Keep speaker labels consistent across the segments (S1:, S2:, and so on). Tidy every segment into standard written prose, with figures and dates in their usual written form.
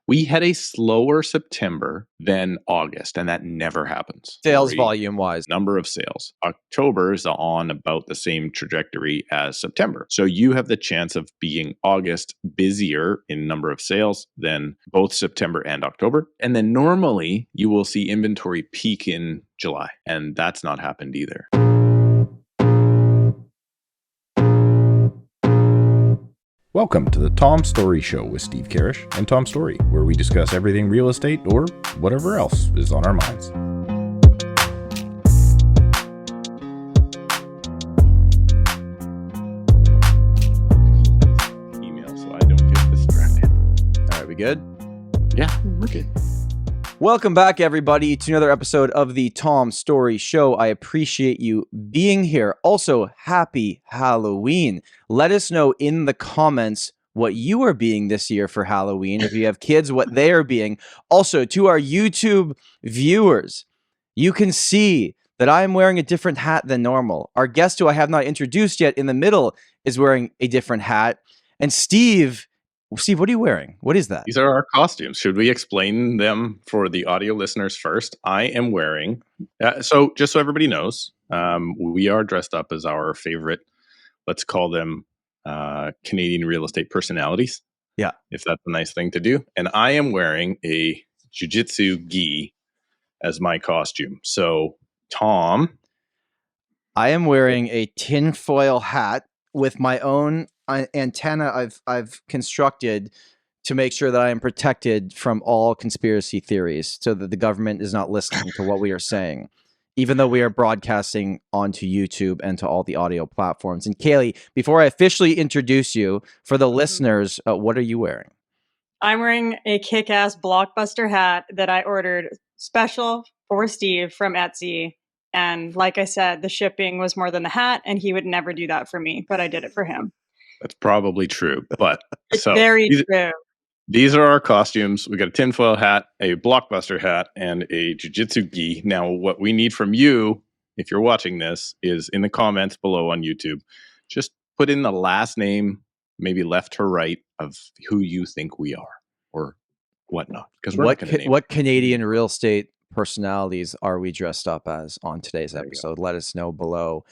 S1: We had a slower September than August, and that never happens.
S2: Sales volume wise.
S1: Number of sales. October is on about the same trajectory as September. So you have the chance of being August busier in number of sales than both September and October. And then normally you will see inventory peak in July, and that's not happened either.
S3: Welcome to the Tom Storey Show with Steve Karrasch and Tom Storey, where we discuss everything real estate or whatever else is on our minds.
S1: Email so I don't get distracted.
S2: All right, we good?
S1: Yeah, we're good.
S2: Welcome back, everybody, to another episode of the Tom Storey Show. I appreciate you being here. Also, happy Halloween. Let us know in the comments what you are being this year for Halloween. If you have kids, what they are being. Also, to our YouTube viewers, you can see that I am wearing a different hat than normal. Our guest, who I have not introduced yet, in the middle is wearing a different hat. And Steve, what are you wearing? What is that?
S1: These are our costumes. Should we explain them for the audio listeners first? I am wearing, so just so everybody knows, we are dressed up as our favorite, let's call them Canadian real estate personalities.
S2: Yeah.
S1: If that's a nice thing to do. And I am wearing a jiu-jitsu gi as my costume. So, Tom.
S2: I am wearing a tinfoil hat with my own antenna I've constructed to make sure that I am protected from all conspiracy theories, so that the government is not listening to what we are saying, even though we are broadcasting onto YouTube and to all the audio platforms. And Caileigh, before I officially introduce you, for the listeners, what are you wearing?
S4: I'm wearing a kick-ass Blockbuster hat that I ordered special for Steve from Etsy. And like I said, the shipping was more than the hat, and he would never do that for me, but I did it for him.
S1: That's probably true, but
S4: it's very true.
S1: These are our costumes. We got a tinfoil hat, a Blockbuster hat, and a jiu-jitsu gi. Now, what we need from you, if you're watching this, is in the comments below on YouTube, just put in the last name, maybe left to right, of who you think we are or whatnot. Because
S2: what Canadian real estate personalities are we dressed up as on today's episode? Let us know below.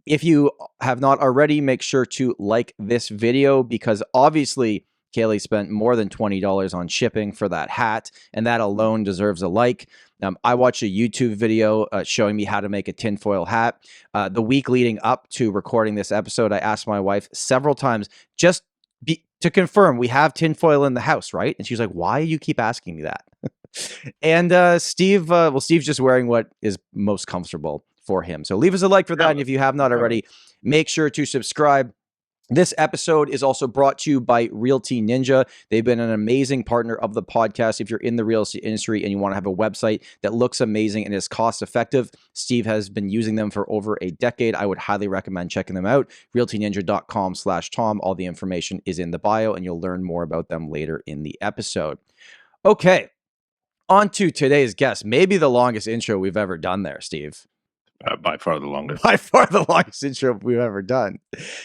S2: If you have not already, make sure to like this video, because obviously Caileigh spent more than $20 on shipping for that hat, and that alone deserves a like. I watched a YouTube video showing me how to make a tinfoil hat. The week leading up to recording this episode, I asked my wife several times just to confirm we have tinfoil in the house, right? And she was like, "Why do you keep asking me that?" And Steve's just wearing what is most comfortable for him. So leave us a like for that. And if you have not already, make sure to subscribe. This episode is also brought to you by Realty Ninja. They've been an amazing partner of the podcast. If you're in the real estate industry and you want to have a website that looks amazing and is cost effective, Steve has been using them for over a decade. I would highly recommend checking them out. realtyninja.com/Tom. All the information is in the bio, and you'll learn more about them later in the episode. Okay, on to today's guest. Maybe the longest intro we've ever done there, Steve.
S1: By far the longest.
S2: By far the longest intro we've ever done.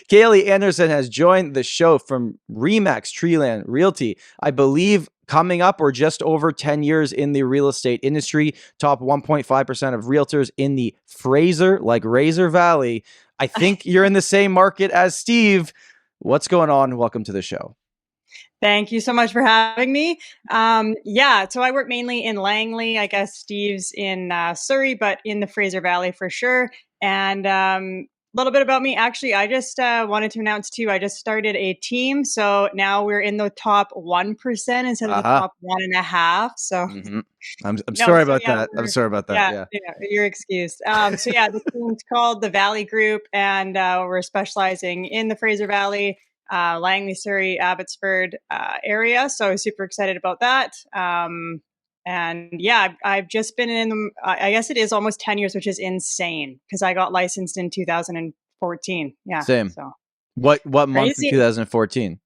S2: Caileigh Anderson has joined the show from ReMax Treeland Realty. I believe coming up or just over 10 years in the real estate industry, top 1.5% of realtors in the Fraser, like Razor Valley. I think you're in the same market as Steve. What's going on? Welcome to the show.
S4: Thank you so much for having me. So I work mainly in Langley. I guess Steve's in Surrey, but in the Fraser Valley for sure. And a little bit about me. Actually, I just wanted to announce too, I just started a team. So now we're in the top 1% instead of the top 1.5%. So
S2: I'm sorry about that. I'm sorry about that.
S4: Yeah, you're excused. The team's called the Valley Group, and we're specializing in the Fraser Valley, Langley, Surrey, Abbotsford area. So I was super excited about that. I've just been in, I guess it is almost 10 years, which is insane because I got licensed in 2014. Yeah.
S2: Same.
S4: So
S2: what month in 2014?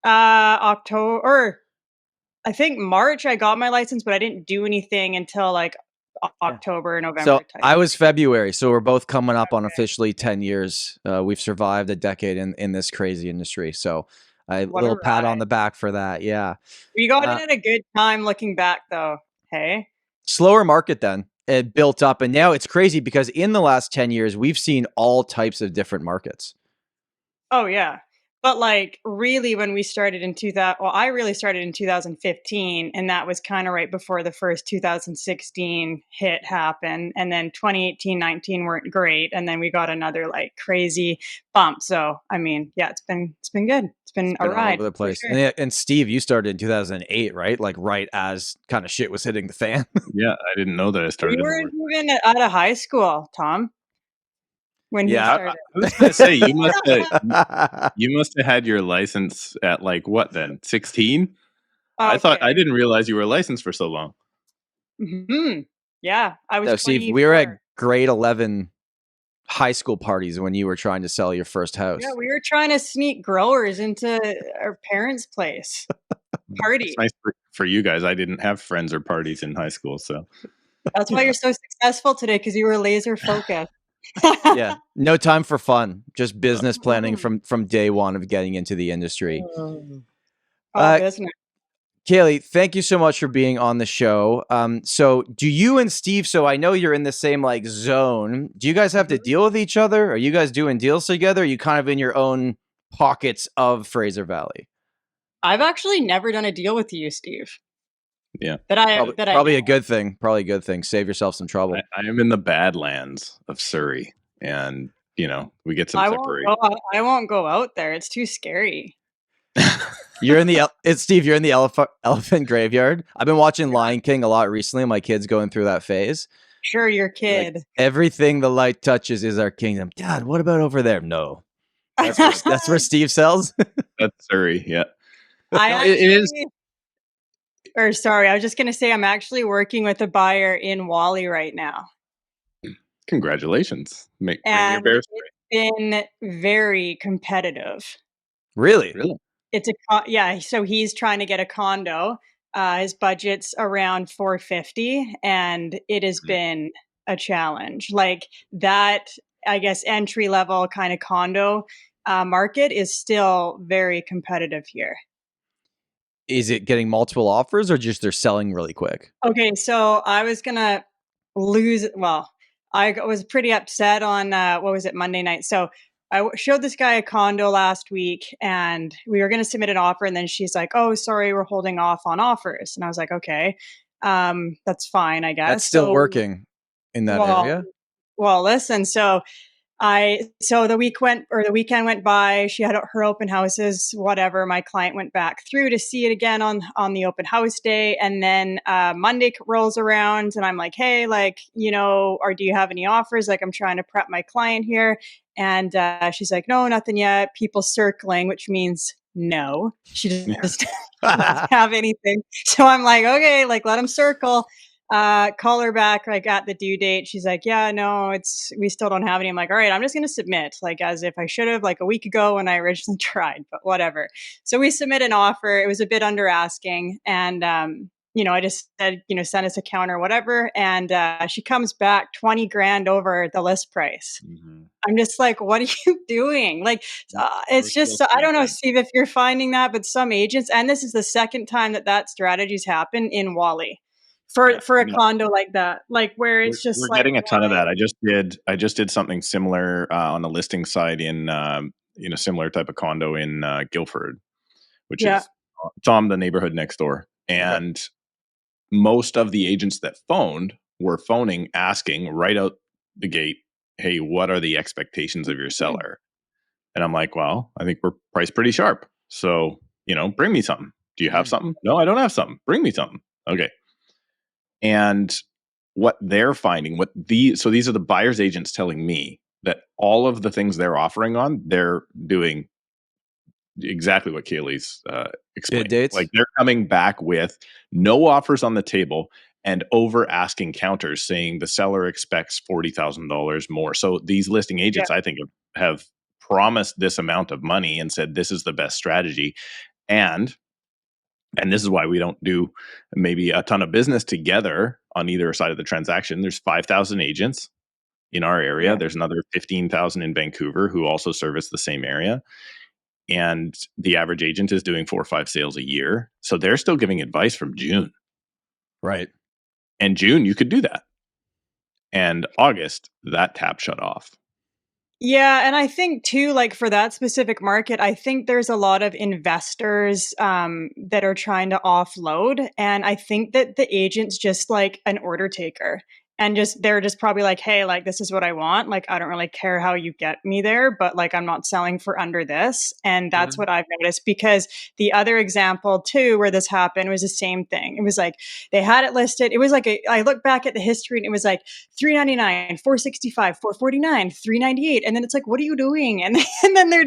S4: October, I think March I got my license, but I didn't do anything until like October, November.
S2: So I was February. So we're both coming up on officially 10 years. We've survived a decade in this crazy industry. So A
S4: What a
S2: little pat on
S4: ride.
S2: the back for that. Yeah.
S4: We got in at a good time looking back, though. Hey?
S2: Slower market then. It built up. And now it's crazy because in the last 10 years, we've seen all types of different markets.
S4: Oh, yeah. But like really when we started in 2000, well, I really started in 2015, and that was kind of right before the first 2016 hit happened. And then 2018, 19 weren't great. And then we got another like crazy bump. So, I mean, yeah, it's been good. It's been a
S2: All
S4: ride.
S2: over the place.
S4: For sure.
S2: And Steve, you started in 2008, right? Like right as kind of shit was hitting the fan.
S1: Yeah, I didn't know that I started.
S4: We
S1: in the
S4: weren't
S1: work.
S4: even out of high school, Tom, when he
S2: Yeah.
S4: started.
S1: I was going to say you must have had your license at like what then? 16? I thought I
S4: Okay.
S1: didn't realize you were licensed for so long.
S4: Hmm. Yeah, I was
S2: No, Steve, we were at
S4: 24.
S2: grade 11 high school parties when you were trying to sell your first house.
S4: Yeah, we were trying to sneak growers into our parents' place. Party.
S1: It's nice for you guys. I didn't have friends or parties in high school, so
S4: That's why you're so successful today, because you were laser focused.
S2: Yeah. No time for fun. Just business planning from day one of getting into the industry.
S4: All business.
S2: Caileigh, thank you so much for being on the show. So do you and Steve, so I know you're in the same like zone. Do you guys have to deal with each other? Are you guys doing deals together? Are you kind of in your own pockets of Fraser Valley?
S4: I've actually never done a deal with you, Steve.
S1: yeah.
S2: Probably a good thing. Probably a good thing. Save yourself some trouble.
S1: I am in the Badlands of Surrey, and we get some separation.
S4: I won't go out there. It's too scary.
S2: You're in the Steve. You're in the elephant graveyard. I've been watching Lion King a lot recently. My kid's going through that phase.
S4: Sure, your kid.
S2: Like, everything the light touches is our kingdom. Dad, what about over there? No, that's where Steve sells.
S1: That's Surrey. Yeah,
S4: it is. Or sorry, I was just going to say I'm actually working with a buyer in Wally right now.
S1: Congratulations! Bring
S4: And
S1: your bear
S4: it's been very competitive.
S2: Really?
S4: It's so he's trying to get a condo. His budget's around $450, and it has been a challenge. Like that, I guess, entry level kind of condo market is still very competitive here.
S2: Is it getting multiple offers or just they're selling really quick?
S4: Okay, so I was gonna lose. Well, I was pretty upset on Monday night. So I showed this guy a condo last week, and we were going to submit an offer, and then she's like, "Oh, sorry, we're holding off on offers." And I was like, "Okay, that's fine, I guess."
S2: That's still working in that area.
S4: Well, listen, so the weekend went by. She had her open houses, whatever. My client went back through to see it again on the open house day. And then Monday rolls around, and I'm like, hey, like, or do you have any offers? Like, I'm trying to prep my client here. And she's like, no, nothing yet. People circling, which means no. She just doesn't have anything. So I'm like, okay, like, let them circle. Call her back like at the due date. She's like, yeah, no, we still don't have any. I'm like, all right, I'm just going to submit, like as if I should have, like a week ago when I originally tried, but whatever. So we submit an offer. It was a bit under asking, and I just said, send us a counter, whatever. And she comes back 20 grand over the list price. Mm-hmm. I'm just like, what are you doing? Like, it's just, I don't know, Steve, if you're finding that, but some agents, and this is the second time that strategy's happened in Wally. For a condo like that, like where it's
S1: we're getting a ton of that. I just did something similar on a listing site in similar type of condo in Guildford, which is Tom, the neighborhood next door, and most of the agents that phoned were phoning asking right out the gate, hey, what are the expectations of your seller? And I'm like, well, I think we're priced pretty sharp, so bring me something. Do you have something? No, I don't have something. Bring me something. Okay. And what they're finding, so these are the buyer's agents telling me that all of the things they're offering on, they're doing exactly what Caileigh's explained.
S2: Dates?
S1: Like they're coming back with no offers on the table and over asking counters saying the seller expects $40,000 more. So these listing agents, I think, have promised this amount of money and said this is the best strategy. And this is why we don't do maybe a ton of business together on either side of the transaction. There's 5,000 agents in our area. Yeah. There's another 15,000 in Vancouver who also service the same area. and the average agent is doing 4 or 5 sales a year. So they're still giving advice from June.
S2: Right.
S1: And June, you could do that. And August, that tap shut off.
S4: Yeah, and I think too, like for that specific market, I think there's a lot of investors that are trying to offload, and I think that the agent's just like an order taker, and they're just probably like, hey, like this is what I want. Like I don't really care how you get me there, but like I'm not selling for under this, and that's what I've noticed. Because the other example too, where this happened, was the same thing. It was like they had it listed. It was like I look back at the history, and it was like $399, $465, $449, $398, and then it's like, what are you doing? And then they're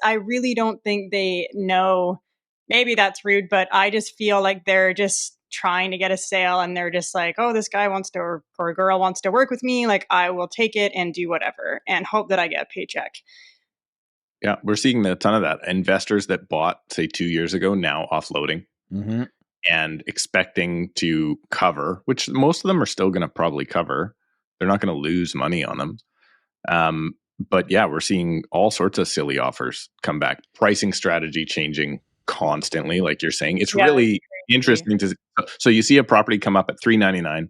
S4: I really don't think they know. Maybe that's rude, but I just feel like they're just trying to get a sale, and they're just like, oh, this guy wants to or girl wants to work with me, like I will take it and do whatever and hope that I get a paycheck.
S1: Yeah, we're seeing a ton of that. Investors that bought, say, 2 years ago, now offloading. And expecting to cover, which most of them are still going to probably cover. They're not going to lose money on them. But yeah, we're seeing all sorts of silly offers come back. Pricing strategy changing constantly, like you're saying. It's really interesting to. So you see a property come up at $399,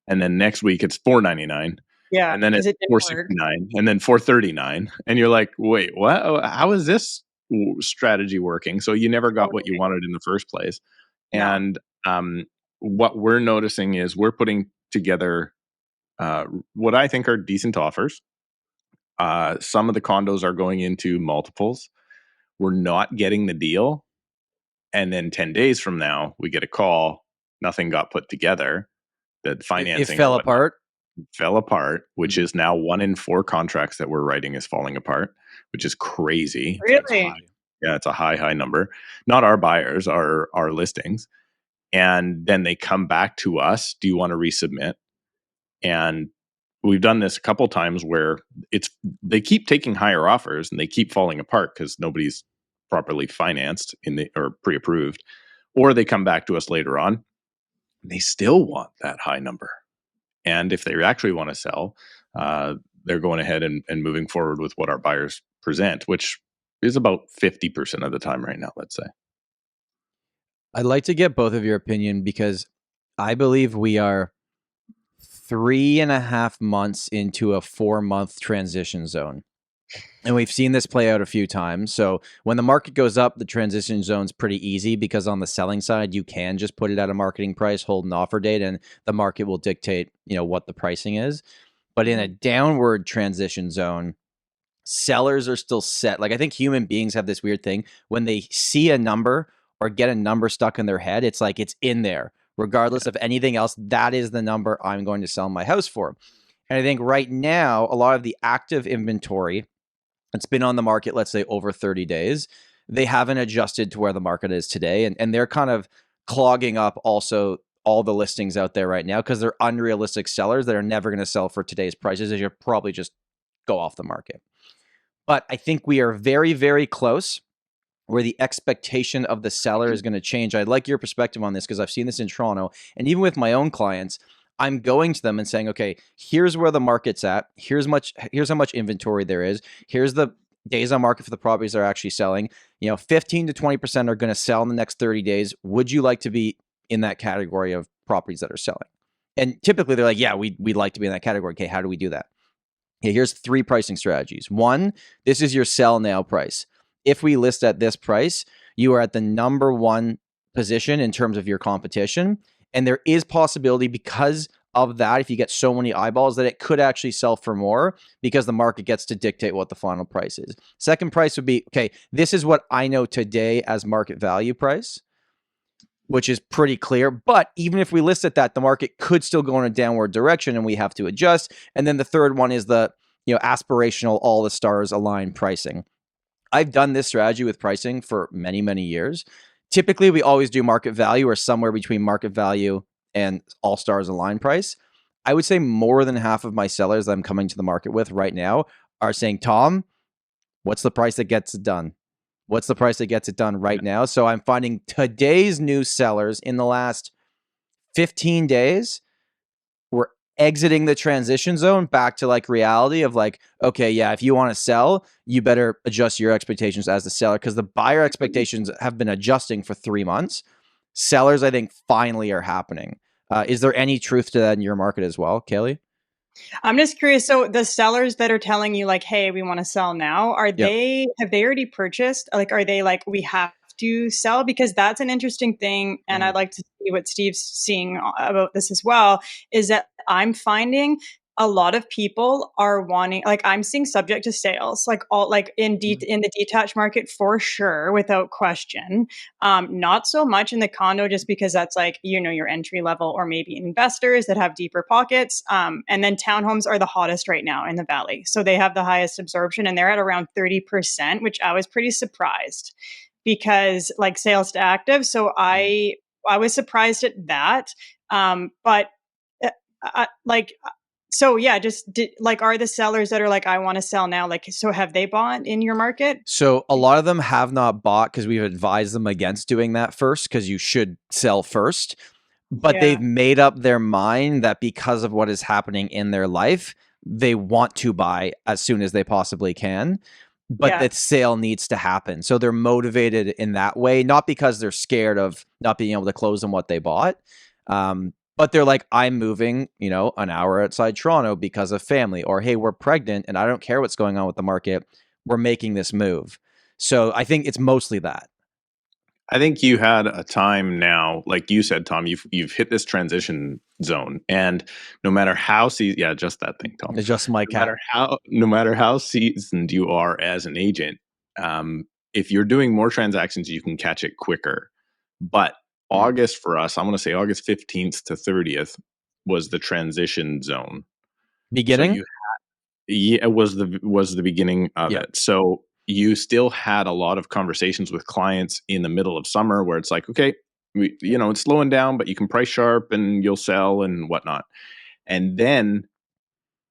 S1: and then next week it's $499.
S4: Yeah,
S1: and then it's $469, and then $439, and you're like, wait, what? How is this strategy working? So you never got what you wanted in the first place. And what we're noticing is we're putting together what I think are decent offers. Some of the condos are going into multiples. We're not getting the deal. And then 10 days from now, we get a call. Nothing got put together. The financing
S2: it fell apart,
S1: which is now 1 in 4 contracts that we're writing is falling apart, which is crazy.
S4: Really?
S1: Yeah, it's a high number. Not our buyers, our listings. And then they come back to us. Do you want to resubmit? And we've done this a couple times where they keep taking higher offers and they keep falling apart because nobody's properly financed or pre-approved. Or they come back to us later on. They still want that high number. And if they actually want to sell, they're going ahead and moving forward with what our buyers present, which is about 50% of the time right now, let's say.
S2: I'd like to get both of your opinion because I believe we are 3.5 months into a 4-month transition zone. And we've seen this play out a few times. So when the market goes up, the transition zone's pretty easy because on the selling side, you can just put it at a marketing price, hold an offer date, and the market will dictate, what the pricing is. But in a downward transition zone, sellers are still set. Like I think human beings have this weird thing when they see a number or get a number stuck in their head, it's like it's in there. Regardless of anything else, that is the number I'm going to sell my house for. And I think right now, a lot of the active inventory that's been on the market, let's say over 30 days, they haven't adjusted to where the market is today. And they're kind of clogging up also all the listings out there right now because they're unrealistic sellers that are never going to sell for today's prices, as you'll probably just go off the market. But I think we are very, very close where the expectation of the seller is going to change. I'd like your perspective on this because I've seen this in Toronto. And even with my own clients, I'm going to them and saying, okay, here's where the market's at. Here's how much inventory there is. Here's the days on market for the properties that are actually selling. 15 to 20% are going to sell in the next 30 days. Would you like to be in that category of properties that are selling? And typically they're like, yeah, we'd like to be in that category. Okay, how do we do that? Okay, here's 3 pricing strategies. 1, this is your sell now price. If we list at this price, you are at the number 1 position in terms of your competition. And there is possibility because of that, if you get so many eyeballs, that it could actually sell for more because the market gets to dictate what the final price is. Second price would be, okay, this is what I know today as market value price, which is pretty clear. But even if we list at that, the market could still go in a downward direction and we have to adjust. And then the third one is the aspirational, all the stars align pricing. I've done this strategy with pricing for many, many years. Typically, we always do market value or somewhere between market value and all stars align price. I would say more than half of my sellers that I'm coming to the market with right now are saying, Tom, what's the price that gets it done? What's the price that gets it done right now? So I'm finding today's new sellers in the last 15 days were exiting the transition zone back to like reality of like, okay, yeah, if you want to sell, you better adjust your expectations as the seller, because the buyer expectations have been adjusting for 3 months. Sellers, I think, finally are happening. Is there any truth to that in your market as well, Caileigh?
S4: I'm just curious. So the sellers that are telling you like, hey, we want to sell now, have they already purchased? Like, are they like, we have to sell? Because that's an interesting thing. And I'd like to see what Steve's seeing about this as well, is that I'm finding a lot of people are wanting, like I'm seeing subject to sales, like all like in the detached market for sure, without question. Not so much in the condo, just because that's like, you know, your entry level or maybe investors that have deeper pockets. And then townhomes are the hottest right now in the valley. So they have the highest absorption and they're at around 30%, which I was pretty surprised because like sales to active. So I was surprised at that. So yeah, like, are the sellers that are like, I want to sell now, like, so have they bought in your market?
S2: So a lot of them have not bought because we've advised them against doing that first, because you should sell first. But they've made up their mind that because of what is happening in their life, they want to buy as soon as they possibly can. But the sale needs to happen. So they're motivated in that way, not because they're scared of not being able to close on what they bought. But they're like, I'm moving, you know, an hour outside Toronto because of family, or, hey, we're pregnant and I don't care what's going on with the market. We're making this move. So I think it's mostly that.
S1: I think you had a time now, like you said, Tom, you've hit this transition zone, and no matter how just that thing, Tom.
S2: Adjust my cap.
S1: No matter how seasoned you are as an agent, if you're doing more transactions, you can catch it quicker. But August for us, I'm going to say August 15th to 30th was the transition zone.
S2: Beginning?
S1: So it was the beginning of it. So you still had a lot of conversations with clients in the middle of summer where it's like, okay, it's slowing down, but you can price sharp and you'll sell and whatnot. And then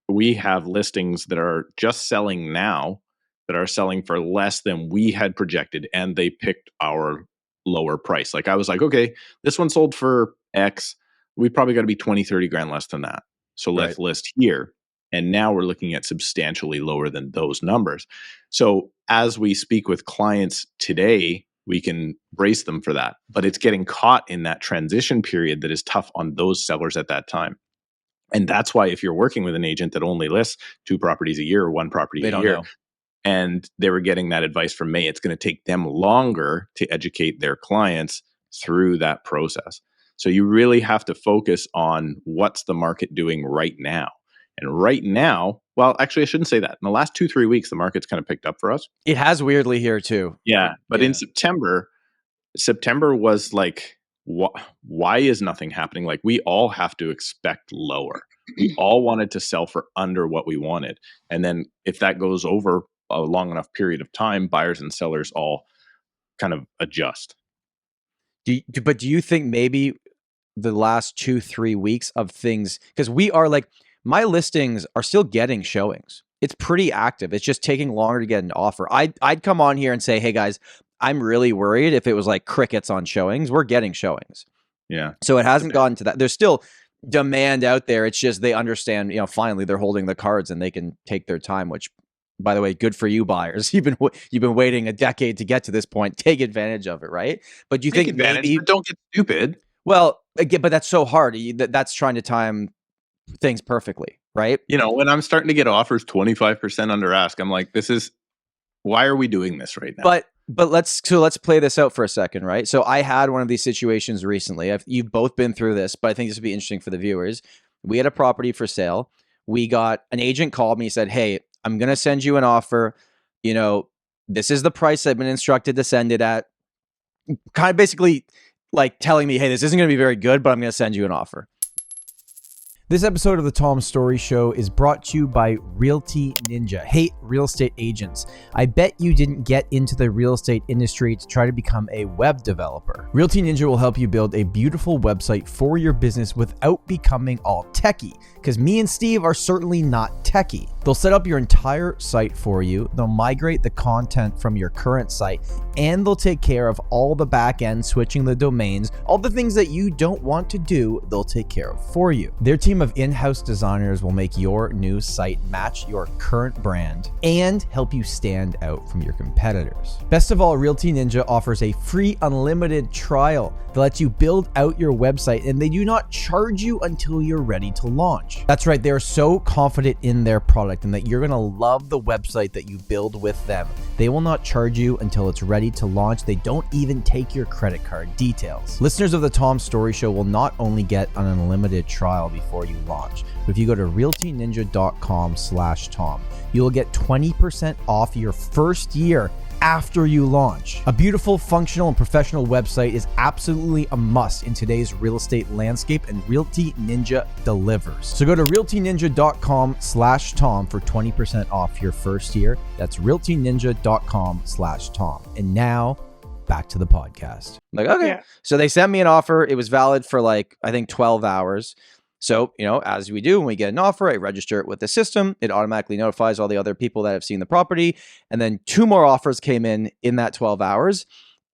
S1: we have listings that are just selling now that are selling for less than we had projected, and they picked our lower price. Like I was like, okay, this one sold for X. We probably got to be 20, 30 grand less than that. So let's list here. And now we're looking at substantially lower than those numbers. So as we speak with clients today, we can brace them for that. But it's getting caught in that transition period that is tough on those sellers at that time. And that's why if you're working with an agent that only lists 2 properties a year or 1 property a year, and they were getting that advice from me, it's going to take them longer to educate their clients through that process. So you really have to focus on what's the market doing right now. And right now, well, actually, I shouldn't say that. In the last 2-3 weeks, the market's kind of picked up for us.
S2: It has weirdly here too.
S1: Yeah. But in September was like, why is nothing happening? Like we all have to expect lower. We all wanted to sell for under what we wanted. And then if that goes over a long enough period of time, buyers and sellers all kind of adjust.
S2: But do you think maybe the last 2-3 weeks of things, because we are like, my listings are still getting showings. It's pretty active. It's just taking longer to get an offer. I'd come on here and say, hey guys, I'm really worried if it was like crickets on showings. We're getting showings.
S1: Yeah.
S2: So it hasn't gotten to that. There's still demand out there. It's just they understand, finally they're holding the cards and they can take their time, which, by the way, good for you buyers. You've been waiting a decade to get to this point. Take advantage of it, right? But do you think maybe,
S1: but don't get stupid?
S2: Well, again, but that's so hard. That's trying to time things perfectly, right?
S1: When I'm starting to get offers 25% under ask, I'm like, why are we doing this right now?
S2: But let's play this out for a second, right? So I had one of these situations recently. You've both been through this, but I think this would be interesting for the viewers. We had a property for sale. We got an agent called me, said, hey, I'm going to send you an offer. This is the price I've been instructed to send it at. Kind of basically like telling me, hey, this isn't going to be very good, but I'm going to send you an offer. This episode of the Tom Storey Show is brought to you by Realty Ninja. Hey, real estate agents, I bet you didn't get into the real estate industry to try to become a web developer. Realty Ninja will help you build a beautiful website for your business without becoming all techie, because me and Steve are certainly not techie. They'll set up your entire site for you, they'll migrate the content from your current site, and they'll take care of all the back end, switching the domains, all the things that you don't want to do, they'll take care of for you. Their team team of in-house designers will make your new site match your current brand and help you stand out from your competitors. Best of all, Realty Ninja offers a free unlimited trial that lets you build out your website, and they do not charge you until you're ready to launch. That's right, they're so confident in their product and that you're gonna love the website that you build with them. They will not charge you until it's ready to launch. They don't even take your credit card details. Listeners of the Tom Storey Show will not only get an unlimited trial before you launch, but if you go to realtyninja.com/Tom, you will get 20% off your first year after you launch. A beautiful, functional, and professional website is absolutely a must in today's real estate landscape, and Realty Ninja delivers. So go to realtyninja.com/Tom for 20% off your first year. That's realtyninja.com/Tom. And now, back to the podcast. I'm like, okay. Yeah. So they sent me an offer. It was valid for like, I think 12 hours. So, as we do when we get an offer, I register it with the system. It automatically notifies all the other people that have seen the property. And then 2 more offers came in that 12 hours.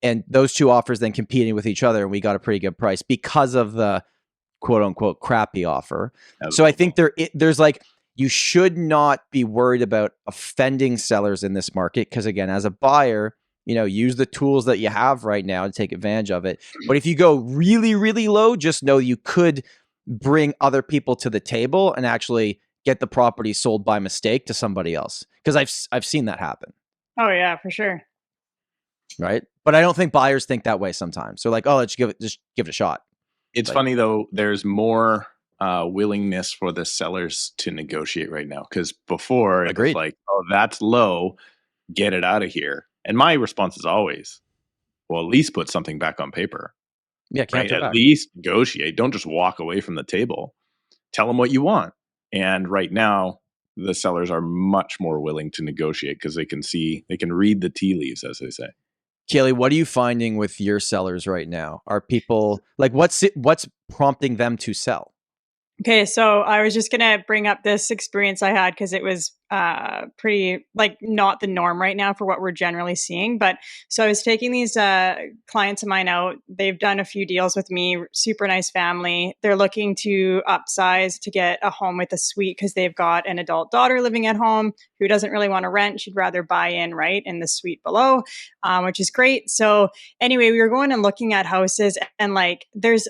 S2: And those 2 offers then competing with each other. And we got a pretty good price because of the quote unquote crappy offer. So I think there's like, you should not be worried about offending sellers in this market. Because again, as a buyer, use the tools that you have right now to take advantage of it. But if you go really, really low, just know you could bring other people to the table and actually get the property sold by mistake to somebody else. Because I've seen that happen.
S4: Oh yeah, for sure.
S2: Right. But I don't think buyers think that way sometimes. So like, oh, let's give it a shot.
S1: It's funny though, there's more willingness for the sellers to negotiate right now. Because before it was like, oh, that's low, get it out of here. And my response is always, well, at least put something back on paper.
S2: Yeah,
S1: right? At least negotiate. Don't just walk away from the table. Tell them what you want. And right now, the sellers are much more willing to negotiate because they can read the tea leaves, as they say.
S2: Caileigh, what are you finding with your sellers right now? Are people like, what's prompting them to sell?
S4: Okay, so I was just gonna bring up this experience I had because it was pretty like not the norm right now for what we're generally seeing. But so I was taking these clients of mine out. They've done a few deals with me, super nice family. They're looking to upsize to get a home with a suite because they've got an adult daughter living at home who doesn't really want to rent. She'd rather buy in in the suite below, which is great. So anyway, we were going and looking at houses, and like there's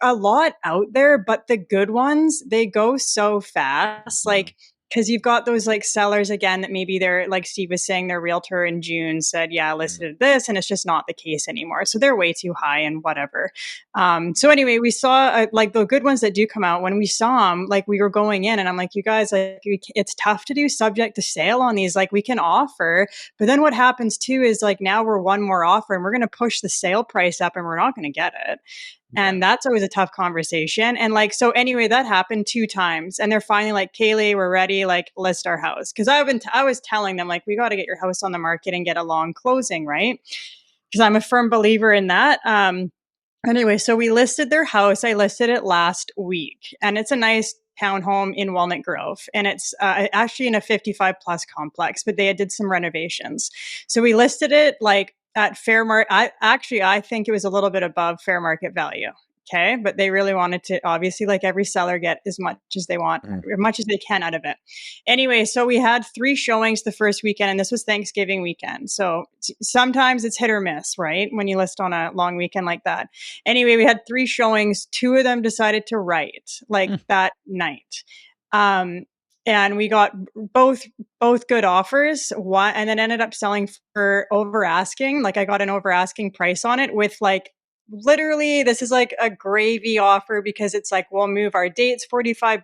S4: a lot out there, but the good ones, they go so fast. Like, because you've got those like sellers again that maybe they're like Steve was saying, their realtor in June said, yeah, I listed this, and it's just not the case anymore. So they're way too high and whatever. So anyway, we saw like the good ones that do come out. When we saw them, like we were going in, and I'm like, you guys, like it's tough to do subject to sale on these. Like we can offer, but then what happens too is like now we're one more offer, and we're going to push the sale price up, and we're not going to get it. And that's always a tough conversation. And like, so anyway, that happened 2 times, and they're finally like, Caileigh, we're ready, like list our house. Cause I was telling them like, we got to get your house on the market and get a long closing, right? Cause I'm a firm believer in that. Anyway, so we listed their house. I listed it last week, and it's a nice townhome in Walnut Grove. And it's actually in a 55 plus complex, but they did some renovations. So we listed it like at fair market. I think it was a little bit above fair market value. Okay. But they really wanted to, obviously, like every seller, get as much as they want, as much as they can out of it. Anyway, so we had 3 showings the first weekend, and this was Thanksgiving weekend. So sometimes it's hit or miss, right? When you list on a long weekend like that. Anyway, we had 3 showings. 2 of them decided to write like that night. And we got both good offers, and then ended up selling for over asking. Like I got an over asking price on it with like, literally, this is like a gravy offer because it's like, we'll move our dates 45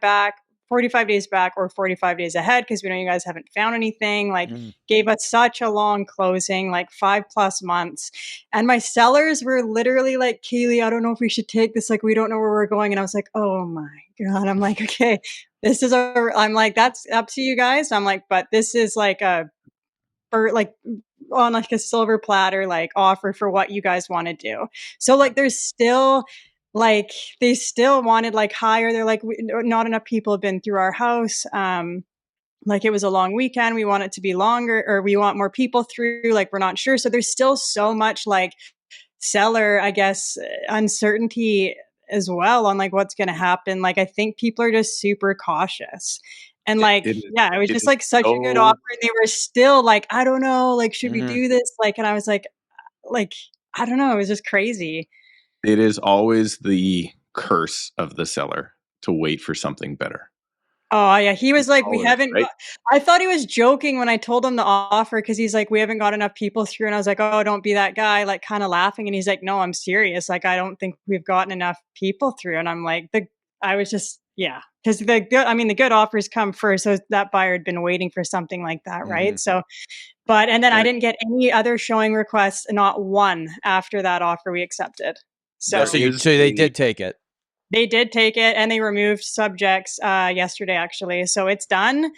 S4: days back or 45 days ahead because we know you guys haven't found anything. Like gave us such a long closing, like 5+ months. And my sellers were literally like, Caileigh, I don't know if we should take this. Like, we don't know where we're going. And I was like, oh my God. I'm like, okay, I'm like, that's up to you guys. I'm like, but this is like on like a silver platter, like offer for what you guys want to do. So like, there's still like, they still wanted like higher. They're like, not enough people have been through our house. Like it was a long weekend. We want it to be longer, or we want more people through, like, we're not sure. So there's still so much like seller, I guess, uncertainty as well on like what's going to happen. Like, I think people are just super cautious. And like,
S1: It
S4: yeah, it was just
S1: is
S4: like such a good
S1: so
S4: offer. And they were still like, I don't know, like, should we
S2: Mhm.
S4: do this? Like, and I was like, I don't know. It was just crazy.
S1: it is always the curse of the seller to wait for something better.
S4: Oh, yeah, he was like, "We
S1: Always,
S4: haven't
S1: right?
S4: got." I thought he was joking when I told him the offer because he's like, "We haven't got enough people through," and I was like, "Oh, don't be that guy," like, kinda laughing, and he's like, "No, I'm serious, like, I don't think we've gotten enough people through," and I'm like, "The." I was just, yeah, because the good offers come first, so that buyer had been waiting for something like that, right?
S2: Mhm.
S4: So, but and then I
S1: And
S4: didn't get any other showing requests, not one after that offer we accepted.
S2: Oh,
S1: there
S4: So
S2: so
S1: is
S2: they
S1: a
S2: did take it.
S4: they did take it, and they removed subjects yesterday, actually. So it's done.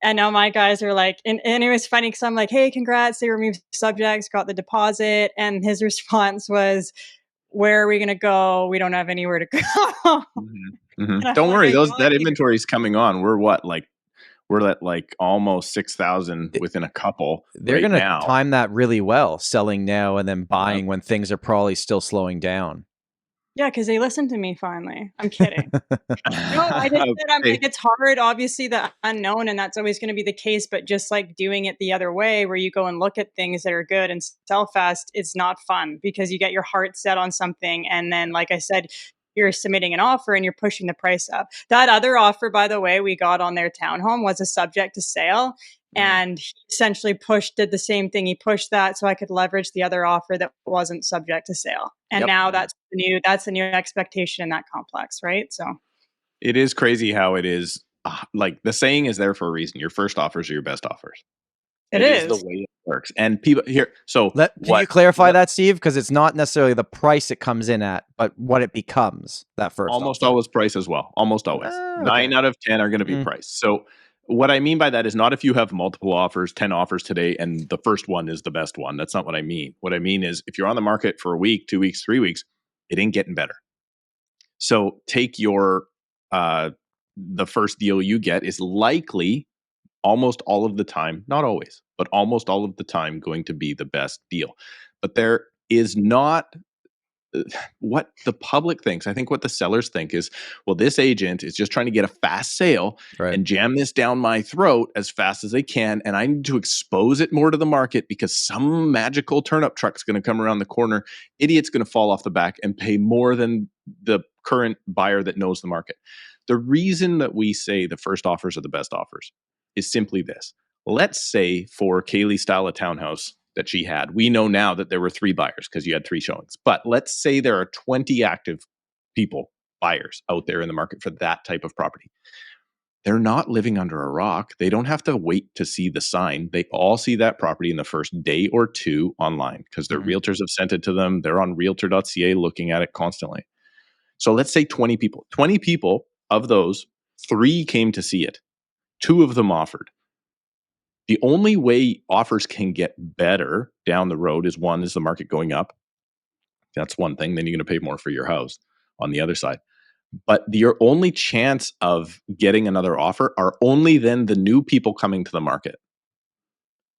S4: And now my guys are like, and it was funny because I'm like, hey, congrats, they removed subjects, got the deposit. And his response was, where are we going to go? We don't have anywhere to go. And I'm
S1: Don't
S4: like,
S1: worry,
S4: I know
S1: that
S4: you.
S1: inventory is coming on. We're at like almost 6,000
S2: Th-
S1: within a couple
S2: They're
S1: right
S2: going to
S1: now.
S2: time that really well, selling now and then buying when things are probably still slowing down.
S4: Yeah, because they listened to me finally. I'm kidding. No, I just said, I'm
S1: Okay.
S4: like, it's hard, obviously, the unknown, and that's always going to be the case. But just like doing it the other way, where you go and look at things that are good and sell fast, it's not fun because you get your heart set on something. And then, like I said, you're submitting an offer and you're pushing the price up. That other offer, by the way, we got on their townhome was a subject to sale. And he essentially did the same thing. He pushed that so I could leverage the other offer that wasn't subject to sale. And
S2: Yep.
S4: now that's the new expectation in that complex, right? So.
S1: It is crazy how it is. Like the saying is there for a reason. Your first offers are your best offers.
S4: It
S1: It is the
S4: is.
S1: way it works. And people here. So
S2: Can you clarify that, Steve? Because it's not necessarily the price it comes in at, but what it becomes that first.
S1: Almost
S2: offer.
S1: always price as well. Almost always.
S2: Okay.
S1: 9 out of 10 are going to be price. So what I mean by that is not if you have multiple offers, 10 offers today, and the first one is the best one. That's not what I mean. What I mean is if you're on the market for a week, 2 weeks, 3 weeks, it ain't getting better. So take your the first deal you get is likely almost all of the time, not always, but almost all of the time going to be the best deal. But there is not what the public thinks. I think what the sellers think is, well, this agent is just trying to get a fast sale and jam this down my throat as fast as they can. And I need to expose it more to the market because some magical turnip truck's going to come around the corner. Idiot's going to fall off the back and pay more than the current buyer that knows the market. The reason that we say the first offers are the best offers is simply this. Let's say for Caileigh's style of townhouse that she had, we know now that there were 3 buyers because you had 3 showings. But let's say there are 20 active buyers out there in the market for that type of property. They're not living under a rock. They don't have to wait to see the sign. They all see that property in the first day or 2 online because their realtors have sent it to them. They're on realtor.ca looking at it constantly. So let's say 20 people. 20 people of those, 3 came to see it. 2 of them offered. The only way offers can get better down the road is one, is the market going up. That's one thing. Then you're going to pay more for your house on the other side. But your only chance of getting another offer are only then the new people coming to the market.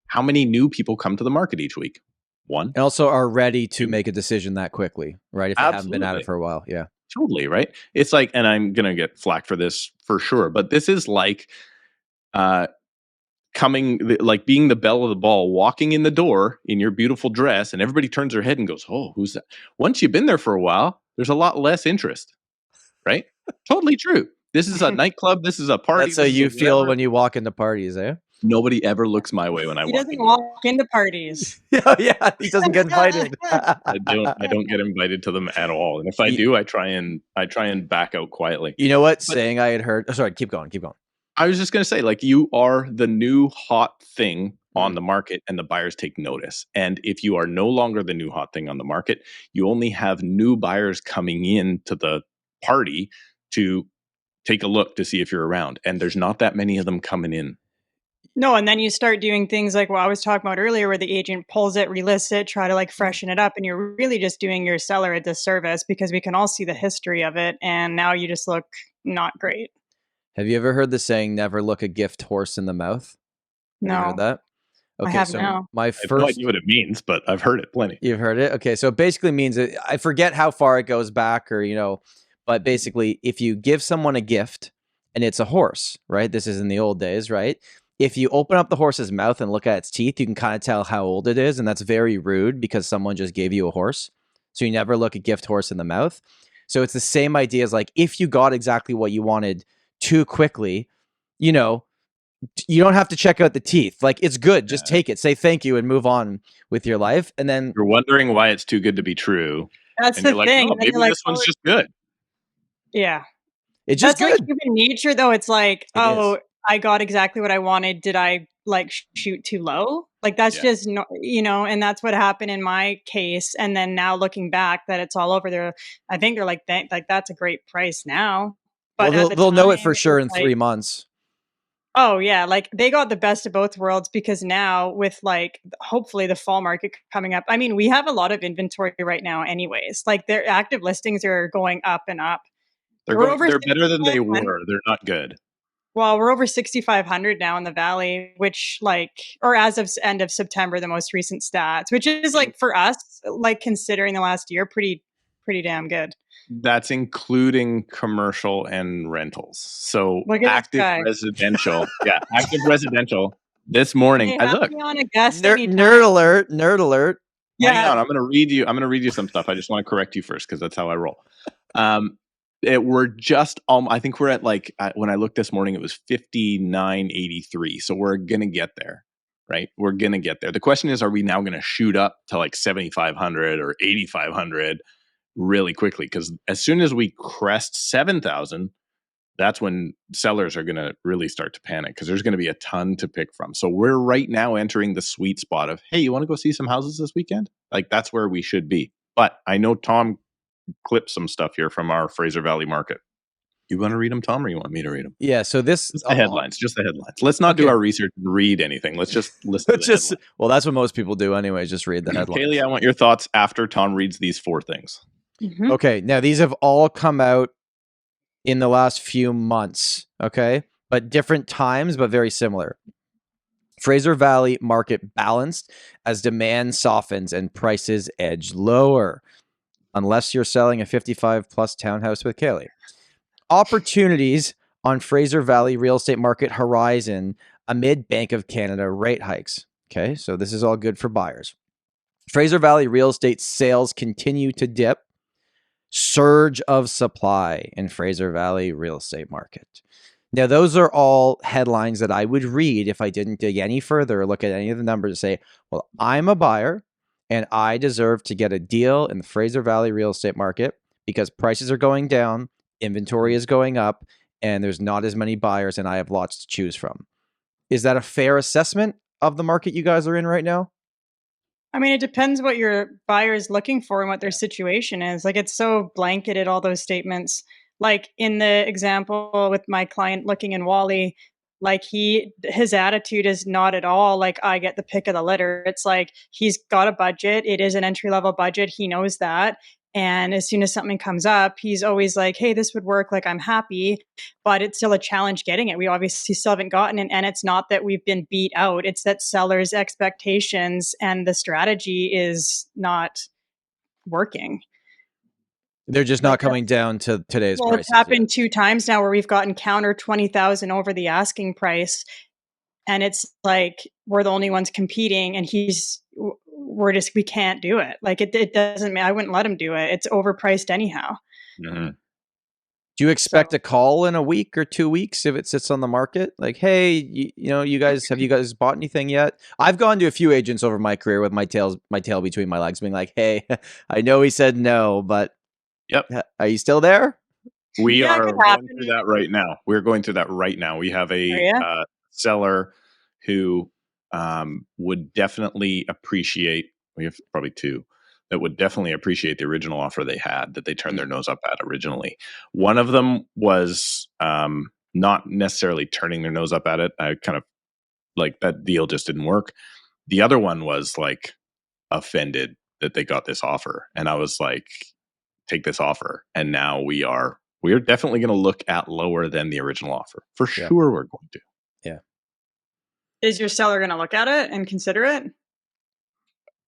S1: How many new people come to the market each week? 1.
S2: And also are ready to make a decision that quickly, right? If they haven't been at it for a while. Yeah.
S1: Totally, right? It's like, and I'm going to get flack for this for sure, but this is like being the belle of the ball, walking in the door in your beautiful dress, and everybody turns their head and goes, oh, who's that? Once you've been there for a while, there's a lot less interest, right? Totally true. This is a nightclub. This is a party.
S2: That's how you feel when you walk into parties, eh?
S1: Nobody ever looks my way when I walk.
S4: He doesn't walk into parties.
S2: Yeah, he doesn't get invited.
S1: I don't get invited to them at all. And if I do, I try and back out quietly.
S2: You know what saying I had heard? Oh, sorry, keep going.
S1: I was just going to say, like, you are the new hot thing on the market and the buyers take notice. And if you are no longer the new hot thing on the market, you only have new buyers coming in to the party to take a look to see if you're around. And there's not that many of them coming in.
S4: No, and then you start doing things like what I was talking about earlier, where the agent pulls it, relists it, try to like freshen it up, and you're really just doing your seller a disservice because we can all see the history of it, and now you just look not great.
S2: Have you ever heard the saying, never look a gift horse in the mouth?
S4: No.
S2: Have you heard that? Okay,
S4: I have
S2: so
S4: now.
S2: my
S1: I have no idea what it means, but I've heard it plenty.
S2: You've heard it? Okay, so it basically means I forget how far it goes back or, But basically, if you give someone a gift and it's a horse, right? This is in the old days, right? If you open up the horse's mouth and look at its teeth, you can kind of tell how old it is. And that's very rude because someone just gave you a horse. So you never look a gift horse in the mouth. So it's the same idea as like, if you got exactly what you wanted too quickly, you know, you don't have to check out the teeth. Like, it's good. Just take it, say thank you, and move on with your life. And then
S1: you're wondering why it's too good to be true.
S4: That's
S1: And
S4: the
S1: you're like,
S4: thing.
S1: oh,
S4: And then
S1: maybe
S4: you're like,
S1: this one's just good.
S4: yeah.
S2: it's just
S4: That's
S2: good.
S4: like human nature, though. It's like,
S2: It is.
S4: I got exactly what I wanted. Did I like shoot too low? Like, that's just, no, you know, and that's what happened in my case. And then now looking back that it's all over there, I think they're like, that's a great price now. But
S2: Well,
S4: at the
S2: they'll know it
S4: time,
S2: for sure in
S4: was like,
S2: 3 months.
S4: oh yeah, like they got the best of both worlds because now with like hopefully the fall market coming up. I mean, we have a lot of inventory right now anyways. Like their active listings are going up and up.
S1: They're better than they were. They're not good.
S4: Well, we're over 6,500 now in the Valley, which like, or as of end of September, the most recent stats, which is like for us, like considering the last year, pretty damn good.
S1: That's including commercial and rentals. So
S4: Look at
S1: active
S4: this guy.
S1: residential. Yeah, active residential. This morning,
S4: Hey,
S1: I
S4: have
S1: look.
S4: me on a guest
S2: Nerd alert. Nerd alert.
S1: Hang on, I'm going to read you some stuff. I just want to correct you first because that's how I roll. We're just I think we're at like when I looked this morning, it was 59.83. So we're gonna get there, right? We're gonna get there. The question is, are we now gonna shoot up to like 7,500 or 8,500 really quickly? Because as soon as we crest 7,000, that's when sellers are gonna really start to panic because there's gonna be a ton to pick from. So we're right now entering the sweet spot of, hey, you want to go see some houses this weekend? Like that's where we should be. But I know Tom clip some stuff here from our Fraser Valley market. You want to read them, Tom, or you want me to read them?
S2: Yeah. So this
S1: just the headlines. Let's not do our research and read anything. Let's just listen to the headlines.
S2: Well, that's what most people do anyway. Just read the headlines.
S1: Caileigh, I want your thoughts after Tom reads these 4 things.
S4: Mm-hmm.
S2: Okay. Now these have all come out in the last few months. Okay, but different times, but very similar. Fraser Valley market balanced as demand softens and prices edge lower. Unless you're selling a 55 plus townhouse with Caileigh. Opportunities on Fraser Valley real estate market horizon amid Bank of Canada rate hikes. Okay, so this is all good for buyers. Fraser Valley real estate sales continue to dip. Surge of supply in Fraser Valley real estate market. Now, those are all headlines that I would read if I didn't dig any further or look at any of the numbers and say, well, I'm a buyer and I deserve to get a deal in the Fraser Valley real estate market because prices are going down, inventory is going up, and there's not as many buyers and I have lots to choose from. Is that a fair assessment of the market you guys are in right now?
S4: I mean, it depends what your buyer is looking for and what their situation is. Like, it's so blanketed, all those statements. Like in the example with my client looking in Wally, like his attitude is not at all like I get the pick of the litter. It's like he's got a budget. It is an entry level budget. He knows that. And as soon as something comes up, he's always like, hey, this would work. Like, I'm happy, but it's still a challenge getting it. We obviously still haven't gotten it. And it's not that we've been beat out. It's that sellers' expectations and the strategy is not working.
S2: They're just not coming down to today's prices.
S4: It's happened 2 times now where we've gotten counter 20,000 over the asking price. And it's like, we're the only ones competing and we can't do it. Like it doesn't mean I wouldn't let him do it. It's overpriced anyhow.
S1: Mm-hmm.
S2: Do you expect a call in a week or 2 weeks if it sits on the market? Like, hey, you guys bought anything yet? I've gone to a few agents over my career with my tail between my legs being like, hey, I know he said no, but
S1: yep.
S2: Are you still there?
S1: We are going through that right now. We're going through that right now. We have a seller who would definitely appreciate, we have probably 2 that would definitely appreciate the original offer they had that they turned their nose up at originally. One of them was not necessarily turning their nose up at it. I kind of like that deal just didn't work. The other one was like offended that they got this offer. And I was like, take this offer. And now we are definitely going to look at lower than the original offer. For sure we're going to.
S2: Yeah.
S4: Is your seller going to look at it and consider it?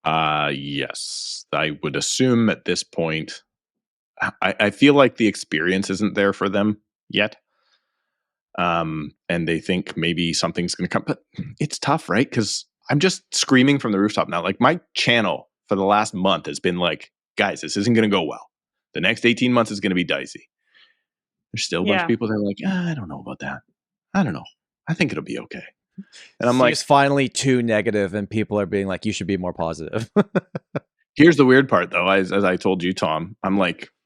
S1: Yes. I would assume at this point, I feel like the experience isn't there for them yet. And they think maybe something's going to come, but it's tough, right? Because I'm just screaming from the rooftop now. Like, my channel for the last month has been like, guys, this isn't going to go well. The next 18 months is going to be dicey. There's still a bunch of people that are like, I don't know about that. I don't know. I think it'll be okay. And I'm like,
S2: it's finally too negative, and people are being like, you should be more positive.
S1: Here's the weird part, though. As I told you, Tom, I'm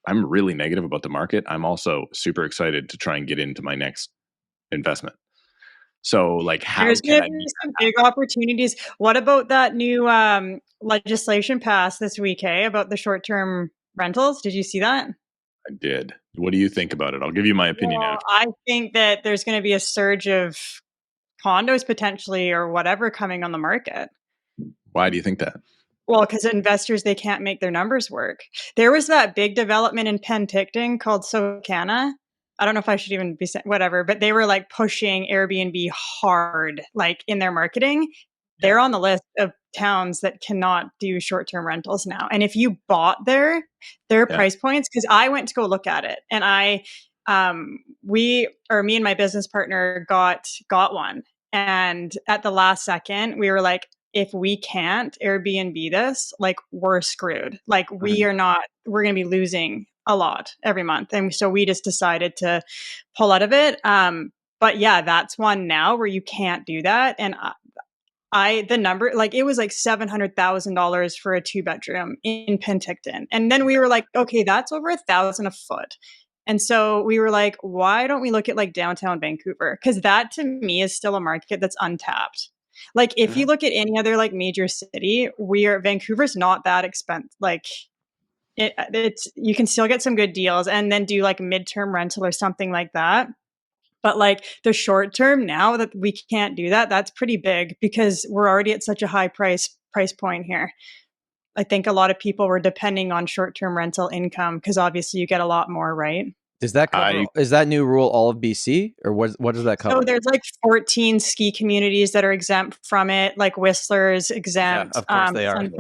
S1: really negative about the market. I'm also super excited to try and get into my next investment. So, like, how
S4: There's
S1: can
S4: going
S1: I
S4: to
S1: be
S4: be some big opportunities. What about that new legislation passed this week, about the short-term rentals? Did you see that?
S1: I did. What do you think about it? I'll give you my opinion after.
S4: I think that there's going to be a surge of condos potentially or whatever coming on the market.
S1: Why do you think that?
S4: Well, because investors, they can't make their numbers work. There was that big development in Penticton called Socana. I don't know if I should even be saying whatever, but they were like pushing Airbnb hard, like in their marketing. Yeah. They're on the list of towns that cannot do short-term rentals now. And if you bought their price points, because I went to go look at it, and me and my business partner got one. And at the last second, we were like, if we can't Airbnb this, like, we're screwed. Like, we're going to be losing a lot every month. And so we just decided to pull out of it. But yeah, that's one now where you can't do that. And the number, like, it was like $700,000 for a 2-bedroom in Penticton. And then we were like, okay, that's over $1,000 a foot. And so we were like, why don't we look at like downtown Vancouver? Because that to me is still a market that's untapped. Like, if you look at any other like major city, Vancouver's not that expensive. Like, it's you can still get some good deals and then do like midterm rental or something like that. But like the short term, now that we can't do that, that's pretty big because we're already at such a high price point here. I think a lot of people were depending on short term rental income because obviously you get a lot more, right?
S2: Does that cover, is that new rule all of BC, or what does that cover?
S4: So there's like 14 ski communities that are exempt from it, like Whistler's exempt.
S2: Yeah, of course they are.
S1: Of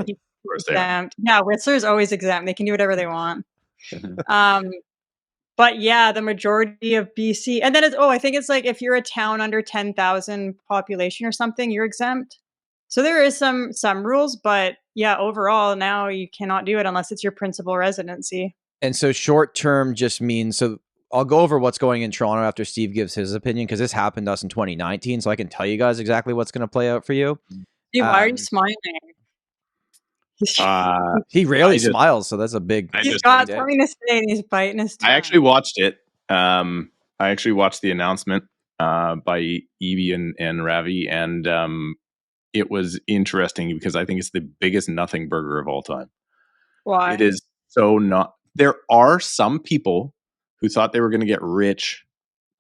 S1: course they are.
S4: Yeah, Whistler's always exempt. They can do whatever they want. But yeah, the majority of BC, and then I think it's like if you're a town under 10,000 population or something, you're exempt. So there is some rules, but yeah, overall now you cannot do it unless it's your principal residency.
S2: And so short term just means, so I'll go over what's going in Toronto after Steve gives his opinion, because this happened to us in 2019. So I can tell you guys exactly what's going to play out for you.
S4: Dude, why are you smiling?
S2: He rarely smiles, so that's a big.
S4: He's got something to say and he's biting his tongue.
S1: I actually watched it. I actually watched the announcement by Evie and Ravi, and it was interesting because I think it's the biggest nothing burger of all time.
S4: Why?
S1: It is so not. There are some people who thought they were going to get rich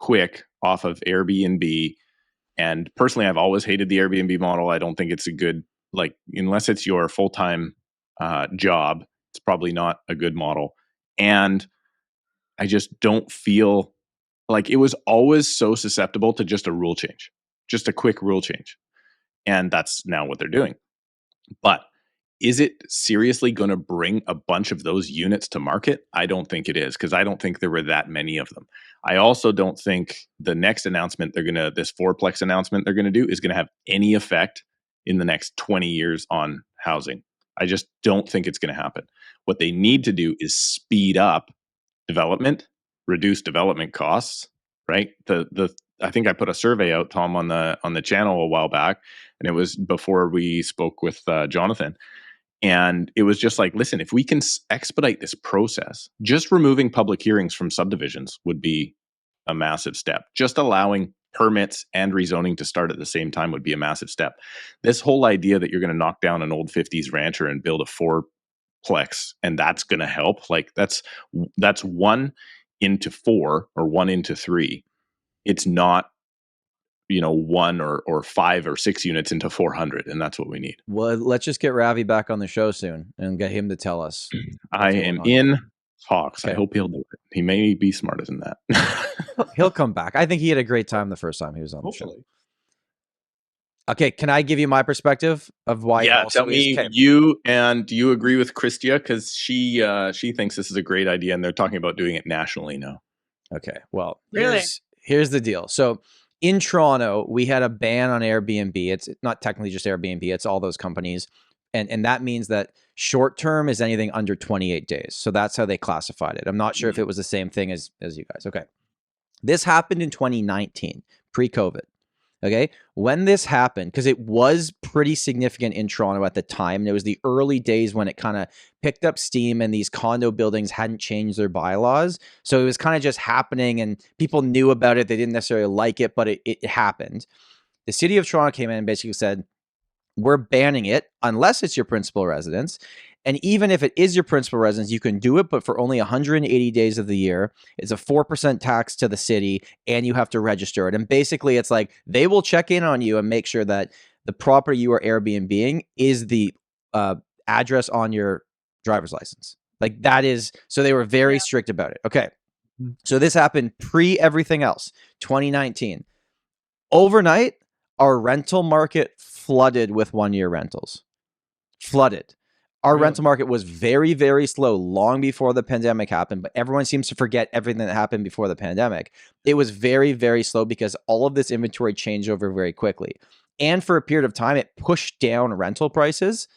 S1: quick off of Airbnb. And personally, I've always hated the Airbnb model. I don't think it's a good, like, unless it's your full-time job, it's probably not a good model. And I just don't feel like it was always so susceptible to just a rule change, just a quick rule change. And that's now what they're doing. But is it seriously going to bring a bunch of those units to market? I don't think it is, because I don't think there were that many of them. I also don't think the next announcement this fourplex announcement they're going to do is going to have any effect in the next 20 years on housing. I just don't think it's going to happen. What they need to do is speed up development, reduce development costs, right? I think I put a survey out, Tom, on the channel a while back, and it was before we spoke with Jonathan. And it was just like, listen, if we can expedite this process, just removing public hearings from subdivisions would be a massive step. Just allowing permits and rezoning to start at the same time would be a massive step. This whole idea that you're going to knock down an old 50s rancher and build a fourplex and that's going to help, like that's 1 into 4 or 1 into 3. It's not 1 or 5 or 6 units into 400, and that's what we need.
S2: Well, let's just get Ravi back on the show soon and get him to tell us.
S1: I am in talks. Okay. I hope he'll do it. He may be smarter than that.
S2: He'll come back. I think he had a great time the first time he was on the show. Okay, can I give you my perspective of why?
S1: Yeah,
S2: it also
S1: tell me
S2: okay.
S1: do you agree with Christia, because she thinks this is a great idea, and they're talking about doing it nationally now.
S2: Okay, well,
S4: Really?
S2: here's the deal. So in Toronto, we had a ban on Airbnb. It's not technically just Airbnb; it's all those companies, and that means that short term is anything under 28 days. So that's how they classified it. I'm not sure if it was the same thing as you guys. Okay, this happened in 2019, pre-COVID. Okay. When this happened, because it was pretty significant in Toronto at the time, and it was the early days when it kind of picked up steam and these condo buildings hadn't changed their bylaws. So it was kind of just happening and people knew about it. They didn't necessarily like it, but it happened. The city of Toronto came in and basically said, we're banning it unless it's your principal residence. And even if it is your principal residence, you can do it, but for only 180 days of the year. It's a 4% tax to the city, and you have to register it. And basically, it's like they will check in on you and make sure that the property you are Airbnb-ing is the address on your driver's license. Like that is, so they were very strict about it. Okay. So this happened pre everything else, 2019. Overnight, our rental market flooded with 1-year rentals. Flooded. Our rental market was very, very slow long before the pandemic happened, but everyone seems to forget everything that happened before the pandemic. It was very, very slow because all of this inventory changed over very quickly. And for a period of time, it pushed down rental prices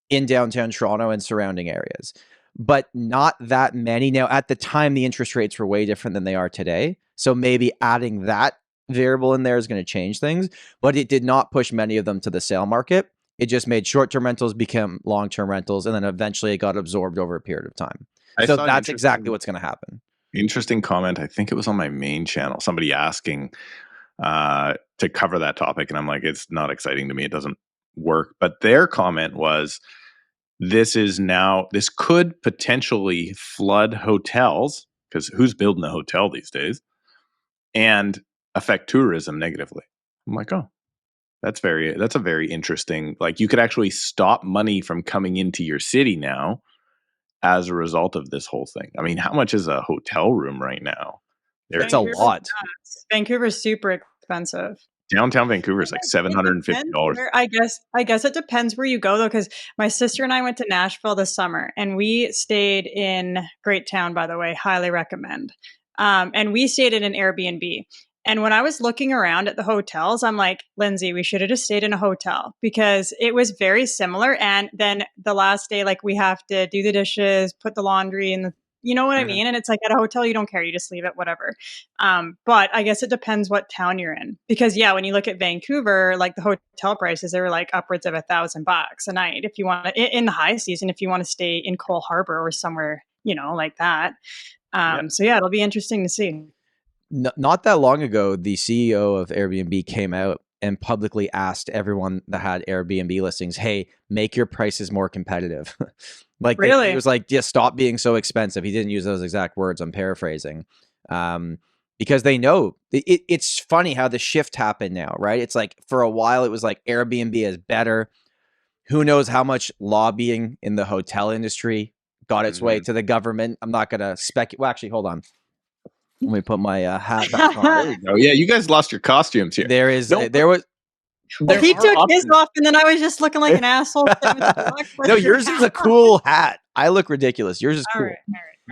S2: in downtown Toronto and surrounding areas, but not that many. Now, at the time, the interest rates were way different than they are today. So maybe adding that variable in there is going to change things, but it did not push many of them to the sale market. It just made short-term rentals become long-term rentals, and then eventually it got absorbed over a period of time. So that's exactly what's going to happen.
S1: Interesting comment. I think it was on my main channel. Somebody asking to cover that topic, and I'm like, it's not exciting to me. It doesn't work. But their comment was, this could potentially flood hotels, because who's building a hotel these days, and affect tourism negatively. I'm like, oh, that's a very interesting, like, you could actually stop money from coming into your city now as a result of this whole thing. I mean, how much is a hotel room right now?
S2: It's a lot.
S4: Vancouver's super expensive.
S1: Downtown Vancouver is like $750.
S4: I guess it depends where you go though, because my sister and I went to Nashville this summer, and we stayed in Great Town, by the way, highly recommend. And we stayed in an Airbnb. And when I was looking around at the hotels, I'm like, Lindsay, we should have just stayed in a hotel, because it was very similar. And then the last day, like, we have to do the dishes, put the laundry in the, you know what I mean? And it's like, at a hotel, you don't care. You just leave it, whatever. But I guess it depends what town you're in, because when you look at Vancouver, like, the hotel prices are like upwards of $1,000 a night. If you want to, in the high season, if you want to stay in Cole Harbour or somewhere, like that. So it'll be interesting to see.
S2: Not that long ago, the CEO of Airbnb came out and publicly asked everyone that had Airbnb listings, hey, make your prices more competitive. Like,
S4: really?
S2: He was like, yeah, stop being so expensive. He didn't use those exact words. I'm paraphrasing. Because they know it's funny how the shift happened now, right? It's like, for a while, it was like Airbnb is better. Who knows how much lobbying in the hotel industry got its way to the government. I'm not going to speculate. Well, actually, hold on. Let me put my hat back on.
S1: There you go. Yeah, you guys lost your costumes here.
S2: There was.
S4: Well, he took his off, and then I was just looking like an asshole.
S2: No, yours is a cool hat. I look ridiculous. Yours is cool.
S4: All right.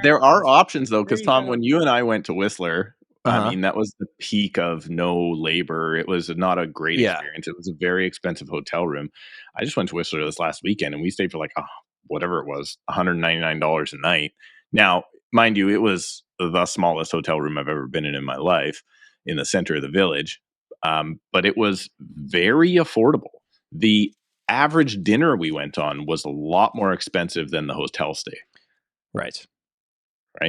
S1: There are options, though, because Tom, when you and I went to Whistler, I mean, that was the peak of no labor. It was not a great experience. It was a very expensive hotel room. I just went to Whistler this last weekend, and we stayed for like, whatever it was, $199 a night. Now, mind you, it was the smallest hotel room I've ever been in my life, in the center of the village. But it was very affordable. The average dinner we went on was a lot more expensive than the hotel stay.
S2: Right.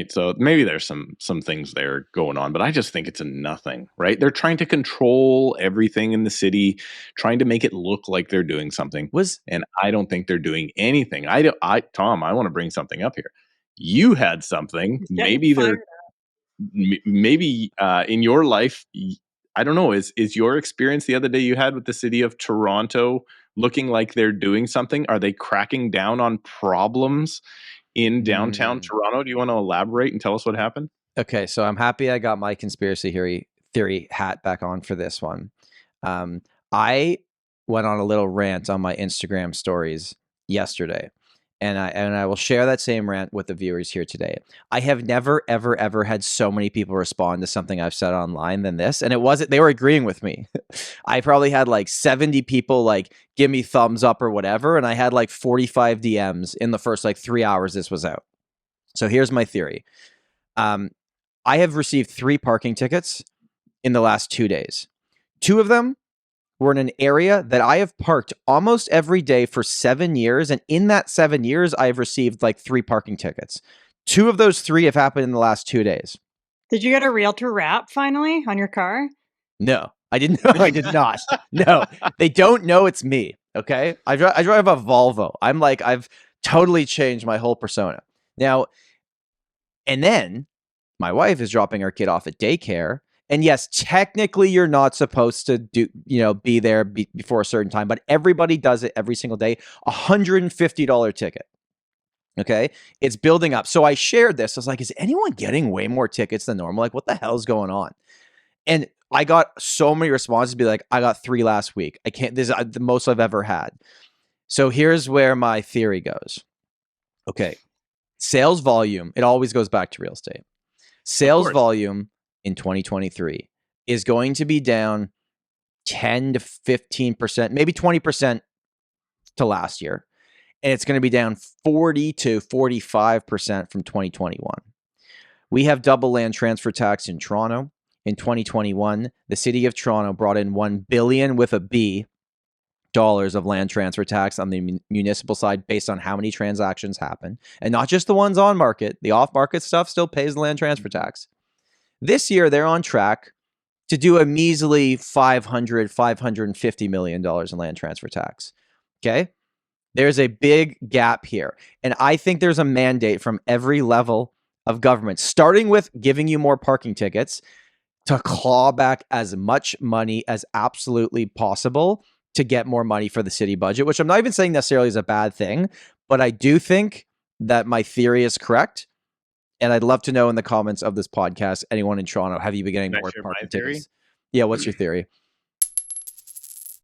S1: So maybe there's some things there going on, but I just think it's a nothing, right? They're trying to control everything in the city, trying to make it look like they're doing something. And I don't think they're doing anything. Tom, I want to bring something up here. You had something. Maybe in your life, I don't know, is your experience the other day you had with the city of Toronto looking like they're doing something? Are they cracking down on problems in downtown Toronto? Do you want to elaborate and tell us what happened?
S2: Okay, so I'm happy I got my conspiracy theory hat back on for this one. I went on a little rant on my Instagram stories yesterday. And I will share that same rant with the viewers here today. I have never, ever, ever had so many people respond to something I've said online than this. And it wasn't, they were agreeing with me. I probably had like 70 people like give me thumbs up or whatever. And I had like 45 DMs in the first like 3 hours this was out. So here's my theory. I have received 3 parking tickets in the last 2 days. 2 of them were in an area that I have parked almost every day for 7 years. And in that 7 years, I've received like 3 parking tickets. 2 of those 3 have happened in the last 2 days.
S4: Did you get a realtor wrap finally on your car?
S2: No, I didn't know. I did not. No, they don't know it's me. Okay. I drive a Volvo. I'm like, I've totally changed my whole persona now. And then my wife is dropping her kid off at daycare. And yes, technically you're not supposed to be there before a certain time, but everybody does it every single day. $150 ticket. Okay. It's building up. So I shared this. I was like, is anyone getting way more tickets than normal? Like, what the hell is going on? And I got so many responses be like, I got 3 last week. I can't, this is the most I've ever had. So here's where my theory goes. Okay. Sales volume. It always goes back to real estate. Sales volume in 2023 is going to be down 10 to 15%, maybe 20% to last year. And it's going to be down 40 to 45% from 2021. We have double land transfer tax in Toronto. In 2021, the city of Toronto brought in $1 billion with a B dollars of land transfer tax on the municipal side based on how many transactions happen. And not just the ones on market, the off market stuff still pays the land transfer tax. This year, they're on track to do a measly $550 million in land transfer tax. Okay? There's a big gap here. And I think there's a mandate from every level of government, starting with giving you more parking tickets, to claw back as much money as absolutely possible to get more money for the city budget, which I'm not even saying necessarily is a bad thing, but I do think that my theory is correct. And I'd love to know in the comments of this podcast, anyone in Toronto, have you been getting more parking tickets? Yeah, what's your theory?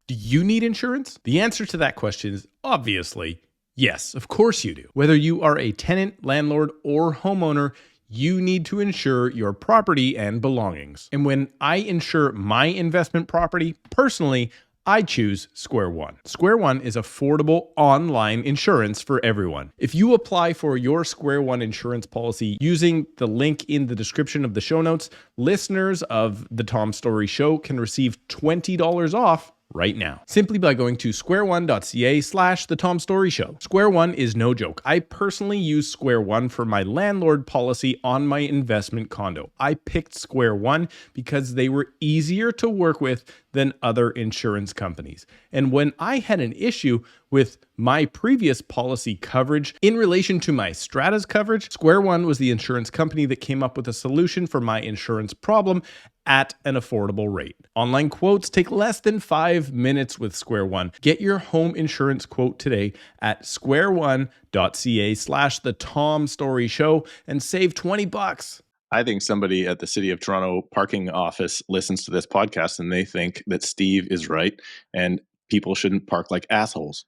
S3: Do you need insurance? The answer to that question is obviously yes, of course you do. Whether you are a tenant, landlord, or homeowner, you need to insure your property and belongings. And when I insure my investment property, personally, I choose Square One. Square One is affordable online insurance for everyone. If you apply for your Square One insurance policy using the link in the description of the show notes, listeners of the Tom Storey Show can receive $20 off right now, simply by going to squareone.ca/the Tom Storey Show. Square One is no joke. I personally use Square One for my landlord policy on my investment condo. I picked Square One because they were easier to work with than other insurance companies. And when I had an issue with my previous policy coverage in relation to my Stratas coverage, Square One was the insurance company that came up with a solution for my insurance problem at an affordable rate. Online quotes take less than 5 minutes with Square One. Get your home insurance quote today at squareone.ca/the Tom Storey Show and save $20.
S1: I think somebody at the City of Toronto parking office listens to this podcast and they think that Steve is right and people shouldn't park like assholes.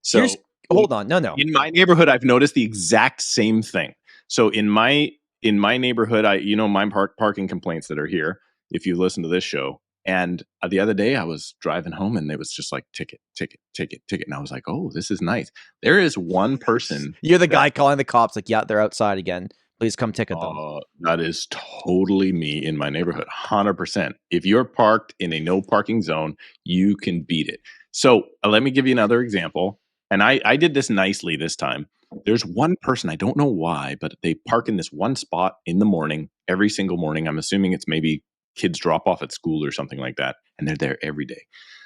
S1: So
S2: hold on. No.
S1: In my neighborhood, I've noticed the exact same thing. So in my neighborhood, my parking complaints that are here, if you listen to this show, and the other day I was driving home and it was just like ticket. And I was like, oh, this is nice. There is one person.
S2: You're the guy calling the cops like, yeah, they're outside again. Please come ticket them.
S1: That is totally me in my neighborhood. 100%. If you're parked in a no parking zone, you can beat it. So let me give you another example. And I did this nicely this time. There's one person, I don't know why, but they park in this one spot in the morning, every single morning. I'm assuming it's maybe kids drop off at school or something like that. And they're there every day.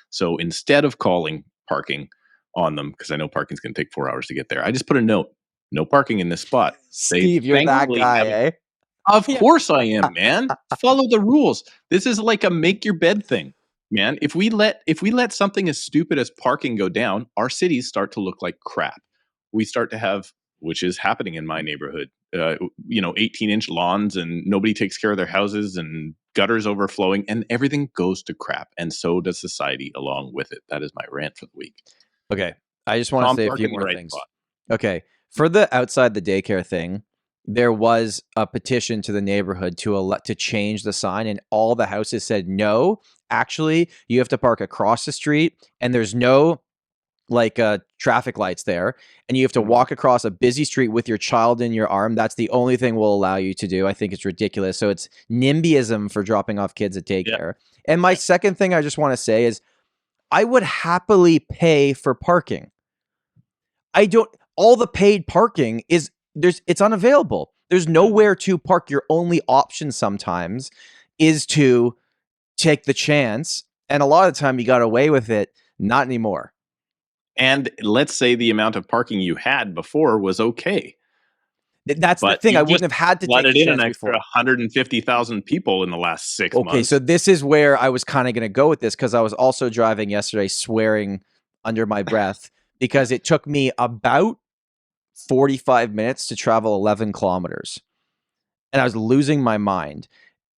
S1: So instead of calling parking on them, because I know parking's going to take 4 hours to get there, I just put a note, no parking in this spot.
S2: Steve, you're that guy, eh?
S1: Of course I am, man. Follow the rules. This is like a make your bed thing. Man, if we let something as stupid as parking go down, our cities start to look like crap. We start to have, which is happening in my neighborhood, 18-inch lawns and nobody takes care of their houses and gutters overflowing, and everything goes to crap. And so does society along with it. That is my rant for the week.
S2: Okay. I just want to
S1: Tom,
S2: say a
S1: park
S2: few
S1: in the
S2: more
S1: right
S2: things.
S1: spot.
S2: Okay. For the outside the daycare thing, there was a petition to the neighborhood to change the sign, and all the houses said, no, actually, you have to park across the street, and there's no traffic lights there, and you have to walk across a busy street with your child in your arm. That's the only thing we'll allow you to do. I think it's ridiculous. So it's NIMBYism for dropping off kids at daycare. Yeah. And my second thing I just want to say is I would happily pay for parking. All the paid parking it's unavailable. There's nowhere to park. Your only option sometimes is to take the chance. And a lot of the time you got away with it. Not anymore.
S1: And let's say the amount of parking you had before was okay.
S2: That's the thing. I wouldn't have had to take
S1: it in an
S2: extra
S1: 150,000 people in the last 6 months.
S2: Okay, so this is where I was kind of going to go with this, because I was also driving yesterday swearing under my breath because it took me about 45 minutes to travel 11 kilometers. And I was losing my mind.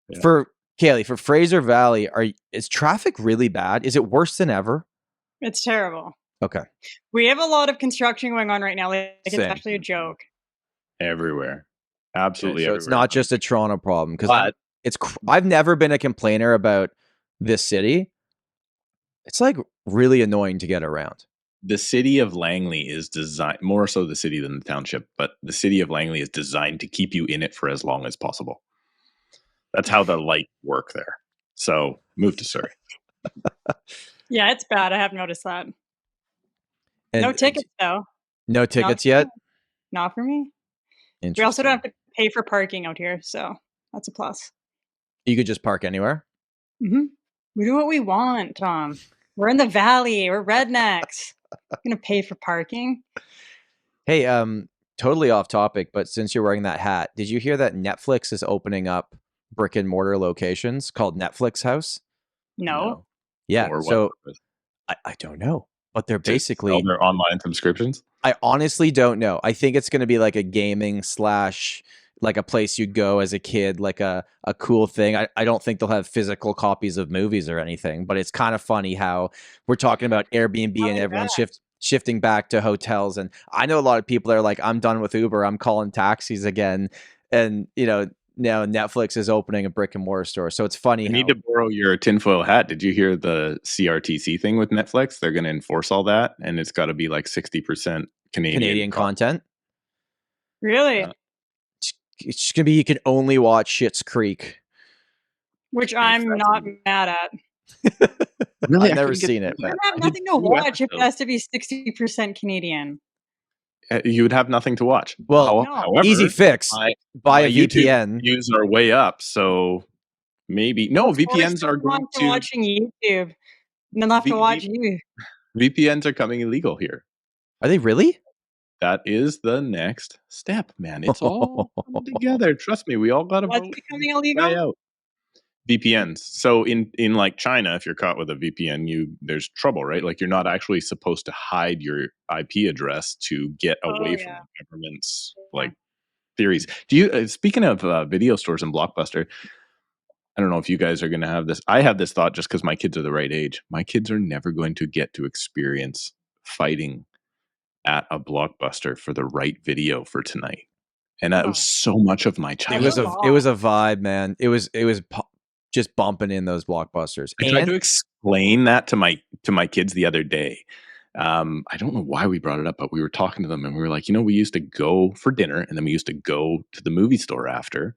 S2: Yeah. For Caileigh, for Fraser Valley, is traffic really bad? Is it worse than ever?
S4: It's terrible.
S2: Okay.
S4: We have a lot of construction going on right now. It's actually a joke.
S1: Everywhere. Absolutely
S2: so
S1: everywhere.
S2: It's not just a Toronto problem, because I've never been a complainer about this city. It's like really annoying to get around.
S1: The city of Langley is designed, more so the city than the township, but the city of Langley is designed to keep you in it for as long as possible. That's how the lights work there. So move to Surrey.
S4: Yeah, it's bad. I have noticed that. And no tickets, though.
S2: No tickets yet?
S4: Not for me. We also don't have to pay for parking out here, so that's a plus.
S2: You could just park anywhere?
S4: Mm-hmm. We do what we want, Tom. We're in the valley. We're rednecks. I'm going to pay for parking.
S2: Hey, totally off topic, but since you're wearing that hat, did you hear that Netflix is opening up brick and mortar locations called Netflix House?
S4: No.
S2: Yeah, so I don't know. But they're basically
S1: sell their online subscriptions.
S2: I honestly don't know. I think it's going to be like a gaming / like a place you'd go as a kid, like a cool thing. I don't think they'll have physical copies of movies or anything, but it's kind of funny how we're talking about Airbnb and everyone's shifting back to hotels. And I know a lot of people are like, I'm done with Uber. I'm calling taxis again. And, now Netflix is opening a brick and mortar store. So it's funny.
S1: I need to borrow your tinfoil hat. Did you hear the CRTC thing with Netflix? They're going to enforce all that, and it's got to be like 60% Canadian
S2: content.
S4: Really?
S2: It's going to be you can only watch Schitt's Creek.
S4: Which I'm not mad at.
S2: Really? I've never seen it.
S4: I have nothing to watch if it has to be 60% Canadian.
S1: You would have nothing to watch.
S2: Well, however, easy fix. Buy a VPN.
S1: Views are way up, so maybe VPNs are going to
S4: watching YouTube. And they'll have to watch you.
S1: VPNs are coming illegal here.
S2: Are they really?
S1: That is the next step, man. It's all coming together. Trust me, we all got to vote.
S4: What's becoming illegal?
S1: VPNs. So in like China, if you're caught with a VPN, there's trouble, right? Like you're not actually supposed to hide your IP address to get away from the government's theories. Do you? Speaking of video stores and Blockbuster, I don't know if you guys are going to have this. I have this thought just because my kids are the right age. My kids are never going to get to experience fighting at a Blockbuster for the right video for tonight, and that was so much of my childhood.
S2: It was a vibe, man. It was just bumping in those Blockbusters.
S1: I tried to explain that to my kids the other day. I don't know why we brought it up, but we were talking to them and we were like, we used to go for dinner and then we used to go to the movie store after.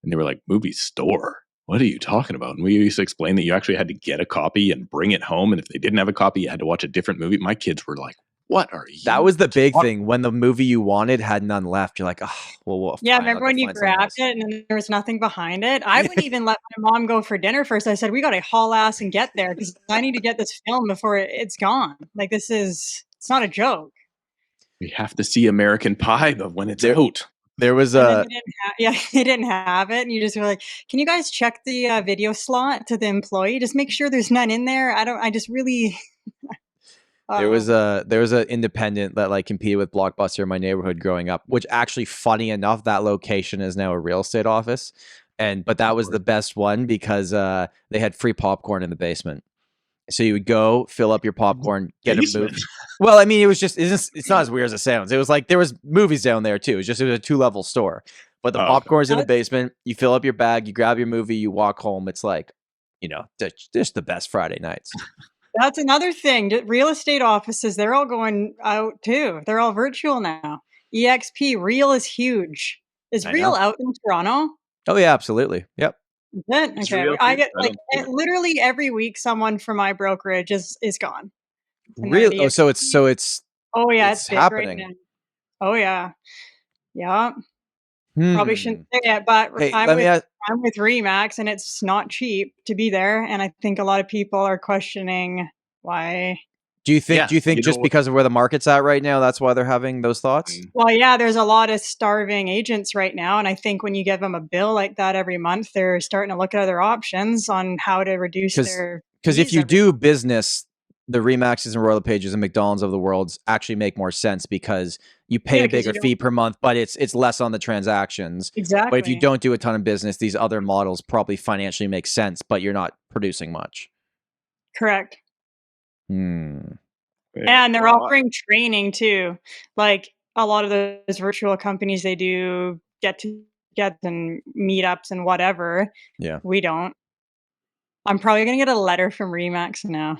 S1: And they were like, movie store? What are you talking about? And we used to explain that you actually had to get a copy and bring it home. And if they didn't have a copy, you had to watch a different movie. My kids were like, what are you?
S2: That was the big thing. When the movie you wanted had none left, you're like, oh, well,
S4: yeah, remember when you grabbed it and then there was nothing behind it? I wouldn't even let my mom go for dinner first. I said, we got to haul ass and get there because I need to get this film before it's gone. Like, it's not a joke.
S1: We have to see American Pie, but when it's out.
S2: There was
S4: they didn't have it. And you just were like, can you guys check the video slot to the employee? Just make sure there's none in there.
S2: There was an independent that competed with Blockbuster in my neighborhood growing up, which actually, funny enough, that location is now a real estate office. But that was the best one because they had free popcorn in the basement. So you would go fill up your popcorn, get a movie. Well, I mean, it's not as weird as it sounds. It was like there was movies down there too. It was a 2-level store, but the popcorn's in the basement. You fill up your bag, you grab your movie, you walk home. It's like, just the best Friday nights.
S4: That's another thing. Real estate offices, they're all going out too. They're all virtual now. EXP, Real is huge. Is Real out in Toronto?
S2: Oh yeah, absolutely. Yep.
S4: Okay. I get literally every week someone from my brokerage is gone.
S2: Really? Oh, so it's
S4: oh yeah,
S2: it's happening.
S4: Right now. Oh yeah. Yeah. Probably shouldn't say it, but hey, I'm with ReMax and it's not cheap to be there. And I think a lot of people are questioning why. Do you think just because of where the market's at right now, that's why they're having those thoughts? Well, yeah, there's a lot of starving agents right now. And I think when you give them a bill like that every month, they're starting to look at other options on how to reduce their. Because if you do business, the ReMaxes and LePages and Macdonalds of the world actually make more sense because you pay a bigger fee per month, but it's less on the transactions. Exactly. But if you don't do a ton of business, these other models probably financially make sense, but you're not producing much. Correct. And they're offering training too. Like a lot of those virtual companies, they do get and meetups and whatever. Yeah. We don't. I'm probably going to get a letter from ReMax now.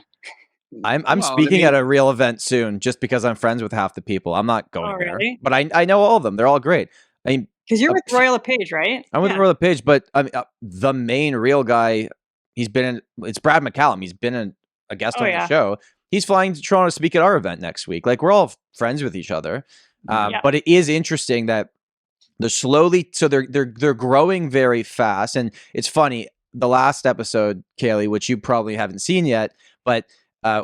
S4: I'm speaking at a real event soon just because I'm friends with half the people. I'm not going there. But I know all of them. They're all great. I mean, because you're with Royal LePage, right? I'm with Royal LePage, but I mean, the main real guy, it's Brad McCallum. He's been a guest on the show. He's flying to Toronto to speak at our event next week. Like, we're all friends with each other. But it is interesting that they're growing very fast. And it's funny, the last episode, Caileigh, which you probably haven't seen yet, but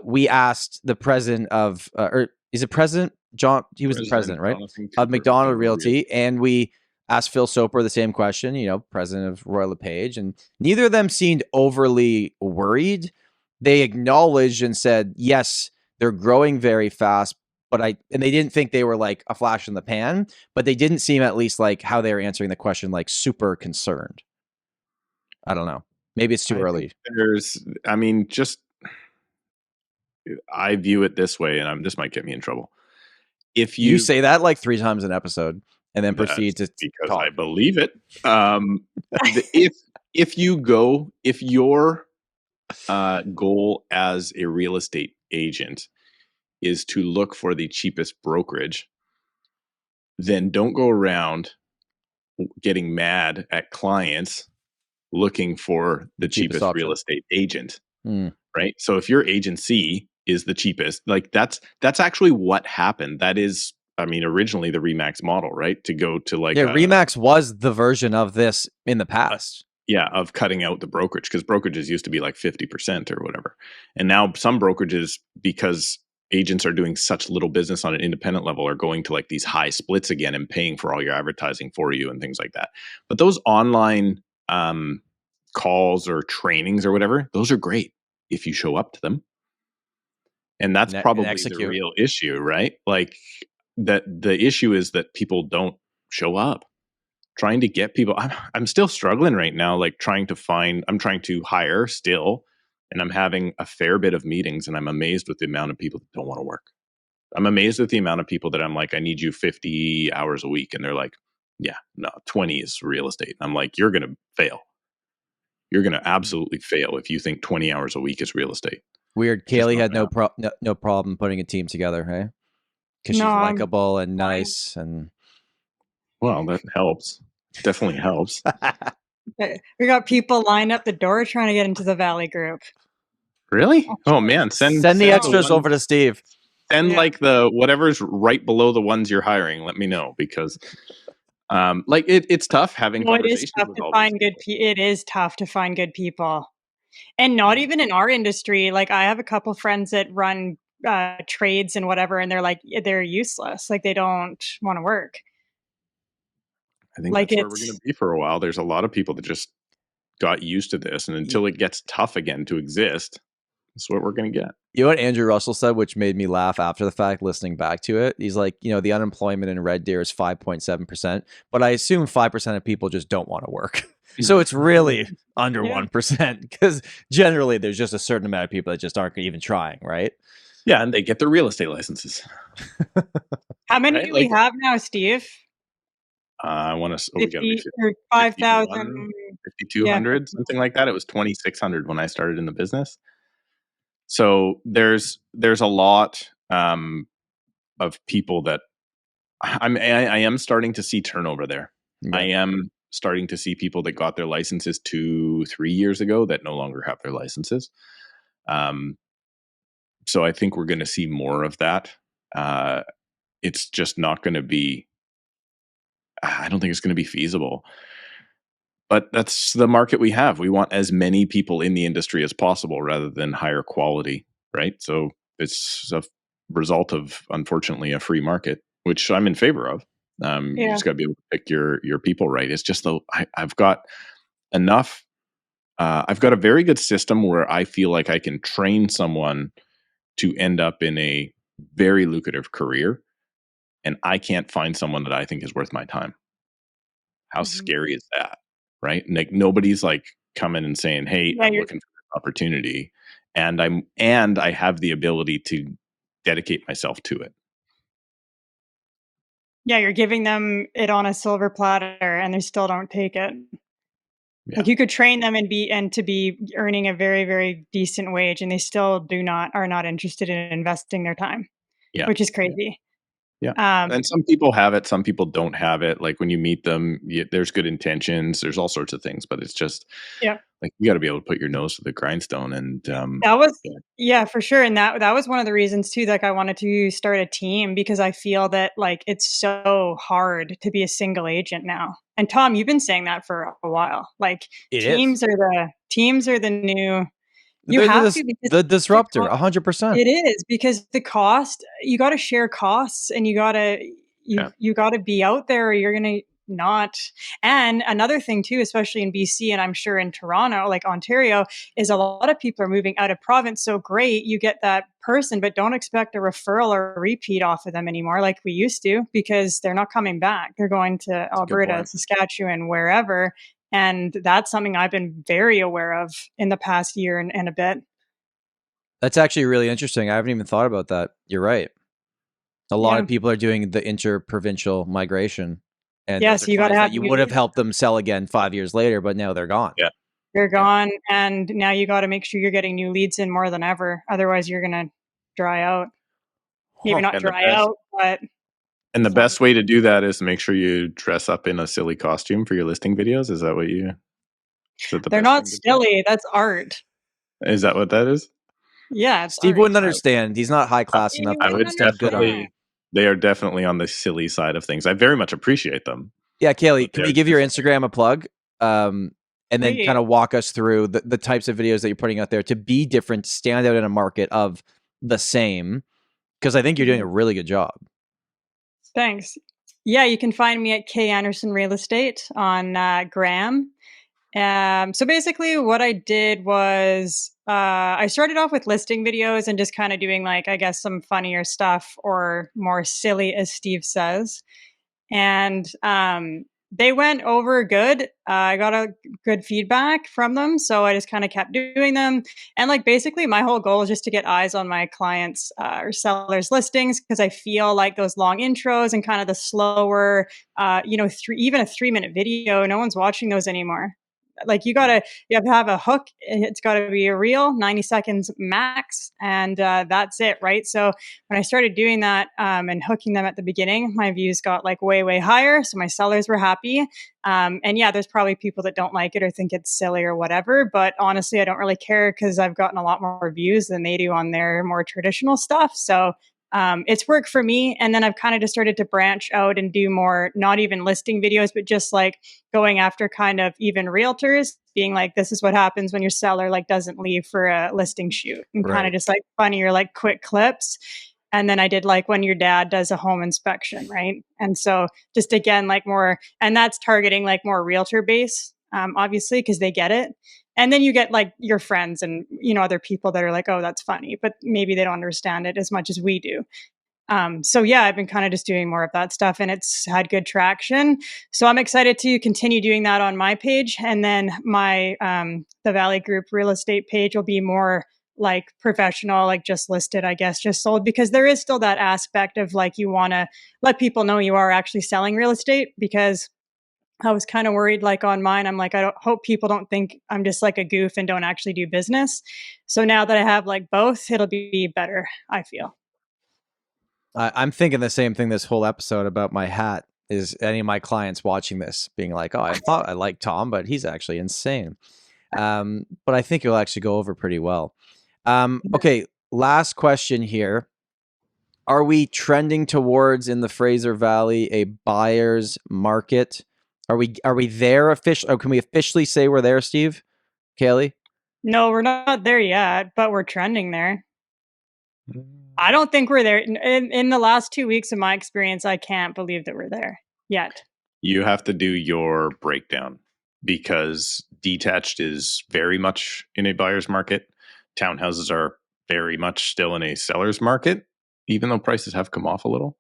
S4: we asked the president of, or is it President John? He was the president, right? Of Macdonald Realty. And we asked Phil Soper the same question, president of Royal LePage. And neither of them seemed overly worried. They acknowledged and said, yes, they're growing very fast, and they didn't think they were like a flash in the pan, but they didn't seem, at least like how they were answering the question, like super concerned. I don't know. Maybe it's too early.
S1: I view it this way, and this might get me in trouble. If
S2: you say that like 3 times an episode and then proceed to
S1: because talk. I believe it. If your goal as a real estate agent is to look for the cheapest brokerage, then don't go around getting mad at clients looking for the cheapest real estate agent. Right? So if your agency is the cheapest, like that's actually what happened. That is, originally the ReMax model, right? To go to
S2: ReMax was the version of this in the past.
S1: Of cutting out the brokerage, because brokerages used to be like 50% or whatever. And now some brokerages, because agents are doing such little business on an independent level, are going to like these high splits again and paying for all your advertising for you and things like that. But those online calls or trainings or whatever, those are great if you show up to them. And that's probably the real issue, right? Like that the issue is that people don't show up. Trying to get people, I'm still struggling right now, like I'm trying to hire still, and I'm having a fair bit of meetings, and I'm amazed with the amount of people that don't want to work. I'm amazed with the amount of people that I'm like, I need you 50 hours a week. And they're like, yeah, no, 20 is real estate. I'm like, you're going to fail. You're going to absolutely fail if you think 20 hours a week is real estate.
S2: Weird. Caileigh had no problem putting a team together, hey? Because she's likable and nice and...
S1: Well, that helps. Definitely helps.
S4: We got people lined up the door trying to get into the Valley group.
S1: Really? Oh man, send
S2: the extras over to Steve.
S1: Send like the whatever's right below the ones you're hiring. Let me know, because it's tough having conversations.
S4: It is tough to find good people, and not even in our industry. Like I have a couple friends that run trades and whatever, and they're useless. Like they don't want to work.
S1: I think that's where we're going to be for a while. There's a lot of people that just got used to this, and until it gets tough again to exist, That's what we're going to get.
S2: You know what Andrew Russell said, which made me laugh after the fact, listening back to it? He's like, the unemployment in Red Deer is 5.7%, but I assume 5% of people just don't want to work. So it's really under 1%, because generally there's just a certain amount of people that just aren't even trying, right?
S1: Yeah, and they get their real estate licenses.
S4: How many do we have now, Steve?
S1: I want to.
S4: We got 5,000,
S1: 5,200, something like that. It was 2,600 when I started in the business. So there's a lot of people that I am starting to see turnover there. Yeah. I am starting to see people that got their licenses 2-3 years ago that no longer have their licenses. So I think we're going to see more of that. It's just not going to be. I don't think it's going to be feasible. But that's the market we have. We want as many people in the industry as possible rather than higher quality, right? So it's a result of, unfortunately, a free market, which I'm in favor of. You just got to be able to pick your people right. It's just I've got enough. I've got a very good system where I feel like I can train someone to end up in a very lucrative career, and I can't find someone that I think is worth my time. How scary is that? Right? Like nobody's like coming and saying, "Hey, I'm looking for an opportunity," and I have the ability to dedicate myself to it.
S4: Yeah, you're giving them it on a silver platter, and they still don't take it.
S1: Yeah.
S4: Like you could train them and to be earning a very, very decent wage, and they still are not interested in investing their time. Yeah, which is crazy.
S1: Yeah. And some people have it, some people don't have it. Like when you meet them, there's good intentions, there's all sorts of things, but it's just like you got to be able to put your nose to the grindstone. And
S4: that was for sure. And that was one of the reasons too, like I wanted to start a team, because I feel that like it's so hard to be a single agent now. And Tom, you've been saying that for a while. Like teams are the new. You have to, because
S2: the disruptor, 100%.
S4: It is, because the cost, you got to share costs, and you got to be out there, or you're going to not. And another thing too, especially in BC, and I'm sure in Toronto, like Ontario, is a lot of people are moving out of province. So great, you get that person, but don't expect a referral or a repeat off of them anymore like we used to, because they're not coming back. They're going to Alberta, Saskatchewan, wherever. And that's something I've been very aware of in the past year and a bit.
S2: That's actually really interesting. I haven't even thought about that. You're right. A lot of people are doing the inter-provincial migration. And
S4: so you got to have.
S2: You would have helped them sell again 5 years later, but now they're gone.
S1: Yeah,
S4: they're gone, and now you got to make sure you're getting new leads in more than ever. Otherwise, you're going to dry out. Maybe not dry out, but.
S1: And the best way to do that is to make sure you dress up in a silly costume for your listing videos. Is that what you?
S4: They're not silly. That's art.
S1: Is that what that is?
S4: Yeah,
S2: Steve wouldn't understand. He's not high class enough.
S1: I would definitely. They are definitely on the silly side of things. I very much appreciate them.
S2: Yeah, Caileigh, can you give your Instagram a plug? And then kind of walk us through the types of videos that you're putting out there to be different, stand out in a market of the same. Because I think you're doing a really good job.
S4: Thanks. Yeah, you can find me at Caileigh Anderson Real Estate on Gram. So basically what I did was I started off with listing videos and just kind of doing like, I guess, some funnier stuff or more silly, as Steve says. And they went over good. I got a good feedback from them. So I just kind of kept doing them. And like basically my whole goal is just to get eyes on my clients or sellers' listings, because I feel like those long intros and kind of the slower, even a 3-minute video, no one's watching those anymore. Like you have to have a hook. It's got to be a reel, 90 seconds max. And that's it. Right. So when I started doing that and hooking them at the beginning, my views got like way, way higher. So my sellers were happy. And yeah, there's probably people that don't like it or think it's silly or whatever. But honestly, I don't really care, because I've gotten a lot more views than they do on their more traditional stuff. So it's worked for me. And then I've kind of just started to branch out and do more, not even listing videos, but just like going after kind of even realtors, being like, this is what happens when your seller like doesn't leave for a listing shoot, and kind of just like funnier, like quick clips. And then I did like when your dad does a home inspection, right? And so just again, like more, and that's targeting like more realtor base, obviously, because they get it. And then you get like your friends and, other people that are like, oh, that's funny, but maybe they don't understand it as much as we do. So yeah, I've been kind of just doing more of that stuff and it's had good traction. So I'm excited to continue doing that on my page. And then my, the Valley Group real estate page will be more like professional, like just listed, I guess, just sold, because there is still that aspect of like, you want to let people know you are actually selling real estate, because I was kind of worried, like on mine, I'm like, I don't hope people don't think I'm just like a goof and don't actually do business. So now that I have like both, it'll be better, I feel.
S2: I'm thinking the same thing this whole episode about my hat. Is any of my clients watching this being like, oh, I thought I liked Tom, but he's actually insane. But I think it'll actually go over pretty well. Okay, last question here. Are we trending towards, in the Fraser Valley, a buyer's market? Are we there officially? Or can we officially say we're there, Steve? Caileigh?
S4: No, we're not there yet, but we're trending there. I don't think we're there. In the last 2 weeks of my experience, I can't believe that we're there yet.
S1: You have to do your breakdown, because detached is very much in a buyer's market. Townhouses are very much still in a seller's market, even though prices have come off a little.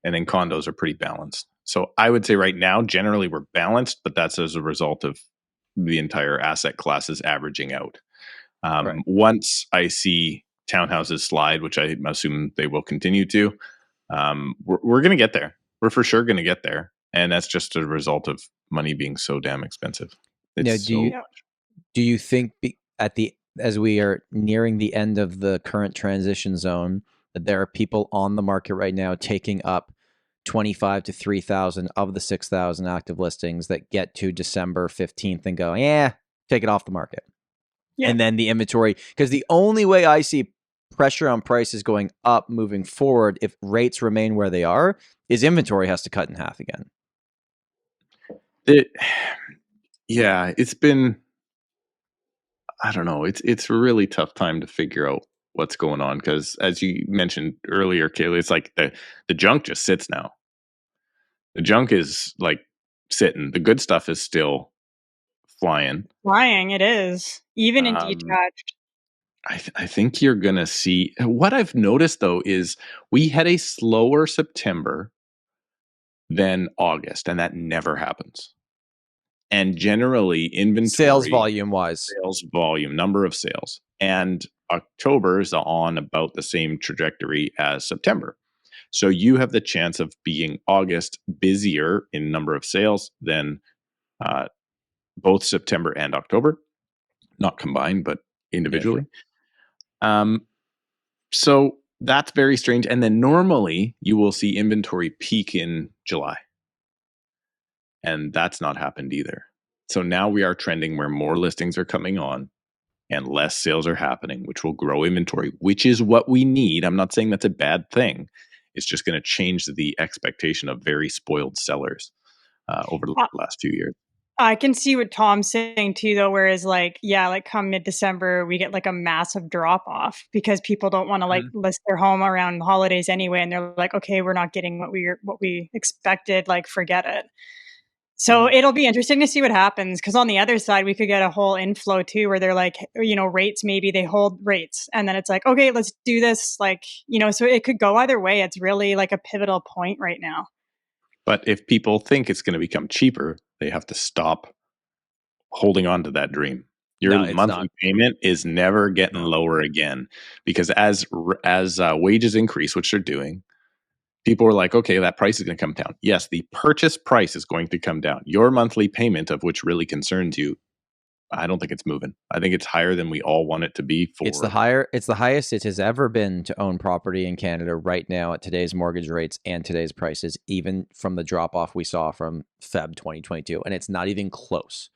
S1: And then condos are pretty balanced. So I would say right now, generally we're balanced, but that's as a result of the entire asset classes averaging out.
S2: Right.
S1: Once I see townhouses slide, which I assume they will continue to, we're going to get there. We're for sure going to get there. And that's just a result of money being so damn expensive.
S2: Now, do you think as we are nearing the end of the current transition zone, that there are people on the market right now taking up 25 to 3,000 of the 6,000 active listings that get to December 15th and go, yeah, take it off the market? Yeah. And then the inventory, because the only way I see pressure on prices going up moving forward, if rates remain where they are, is inventory has to cut in half again.
S1: It's been, I don't know, it's a really tough time to figure out what's going on, because as you mentioned earlier, Caileigh, it's like the junk just sits now. The junk is like sitting. The good stuff is still flying.
S4: It is, even in detached.
S1: I think you're going to see, what I've noticed though is we had a slower September than August, and that never happens. And generally inventory,
S2: sales volume wise,
S1: number of sales, and October is on about the same trajectory as September. So you have the chance of being August busier in number of sales than both September and October, not combined, but individually. Yeah, sure. So that's very strange. And then normally you will see inventory peak in July. And that's not happened either. So now we are trending where more listings are coming on and less sales are happening, which will grow inventory, which is what we need. I'm not saying that's a bad thing. It's just going to change the expectation of very spoiled sellers over the last few years.
S4: I can see what Tom's saying too, though, whereas like come mid-December, we get like a massive drop off because people don't want to like list their home around the holidays anyway. And they're like, okay, we're not getting what we expected. Like, forget it. So it'll be interesting to see what happens, because on the other side, we could get a whole inflow too, where they're like, rates, maybe they hold rates. And then it's like, okay, let's do this. Like, so it could go either way. It's really like a pivotal point right now.
S1: But if people think it's going to become cheaper, they have to stop holding on to that dream. Your monthly payment is never getting lower again, because as wages increase, which they're doing, people are like, okay, that price is going to come down. Yes, the purchase price is going to come down. Your monthly payment, of which really concerns you, I don't think it's moving. I think it's higher than we all want it to be.
S2: It's the highest it has ever been to own property in Canada right now at today's mortgage rates and today's prices, even from the drop off we saw from Feb 2022. And it's not even close.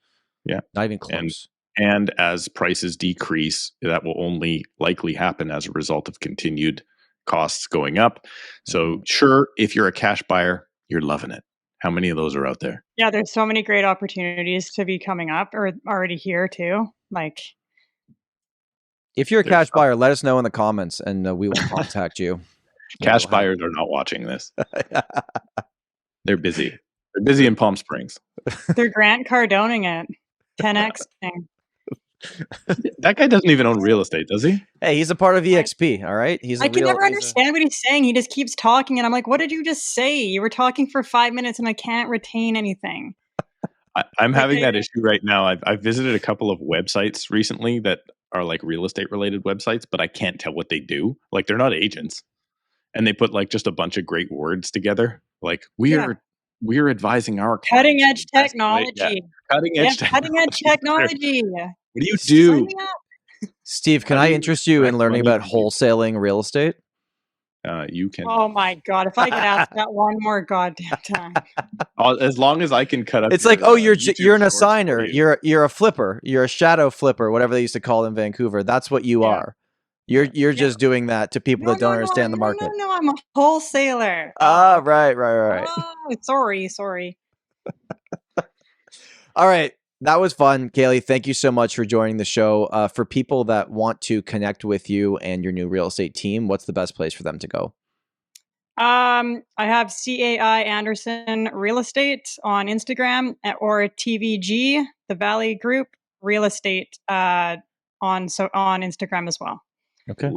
S1: Yeah.
S2: Not even close.
S1: And as prices decrease, that will only likely happen as a result of continued costs going up. So sure, if you're a cash buyer, you're loving it. How many of those are out there?
S4: Yeah, there's so many great opportunities to be coming up or already here too. Like,
S2: if you're a cash buyer, let us know in the comments and we will contact you.
S1: Cash buyers are not watching this. They're busy. They're busy in Palm Springs.
S4: They're Grant Cardoning it. 10x thing.
S1: That guy doesn't even own real estate, does he?
S2: Hey, he's a part of EXP. All right,
S4: I can never understand what he's saying. He just keeps talking, and I'm like, "What did you just say? You were talking for 5 minutes, and I can't retain anything."
S1: I'm having that issue right now. I've visited a couple of websites recently that are like real estate related websites, but I can't tell what they do. Like they're not agents, and they put like just a bunch of great words together. Like we're advising our
S4: cutting
S1: clients
S4: edge technology.
S1: Cutting edge
S4: technology.
S1: What do you do?
S4: Sign me up.
S2: Steve, can I interest you in learning about wholesaling real estate?
S1: You can.
S4: Oh my God! If I could ask that one more goddamn time.
S1: As long as I can cut up.
S2: It's like, oh, you're an assigner. You're a flipper. You're a shadow flipper, whatever they used to call in Vancouver. That's what you are. You're just doing that to people that don't understand the market.
S4: No, I'm a wholesaler.
S2: Ah, right.
S4: Oh, sorry.
S2: All right. That was fun. Caileigh, thank you so much for joining the show. For people that want to connect with you and your new real estate team, what's the best place for them to go?
S4: I have Caileigh Anderson Real Estate on Instagram or TVG, the Valley Group Real Estate on Instagram as well.
S2: Okay.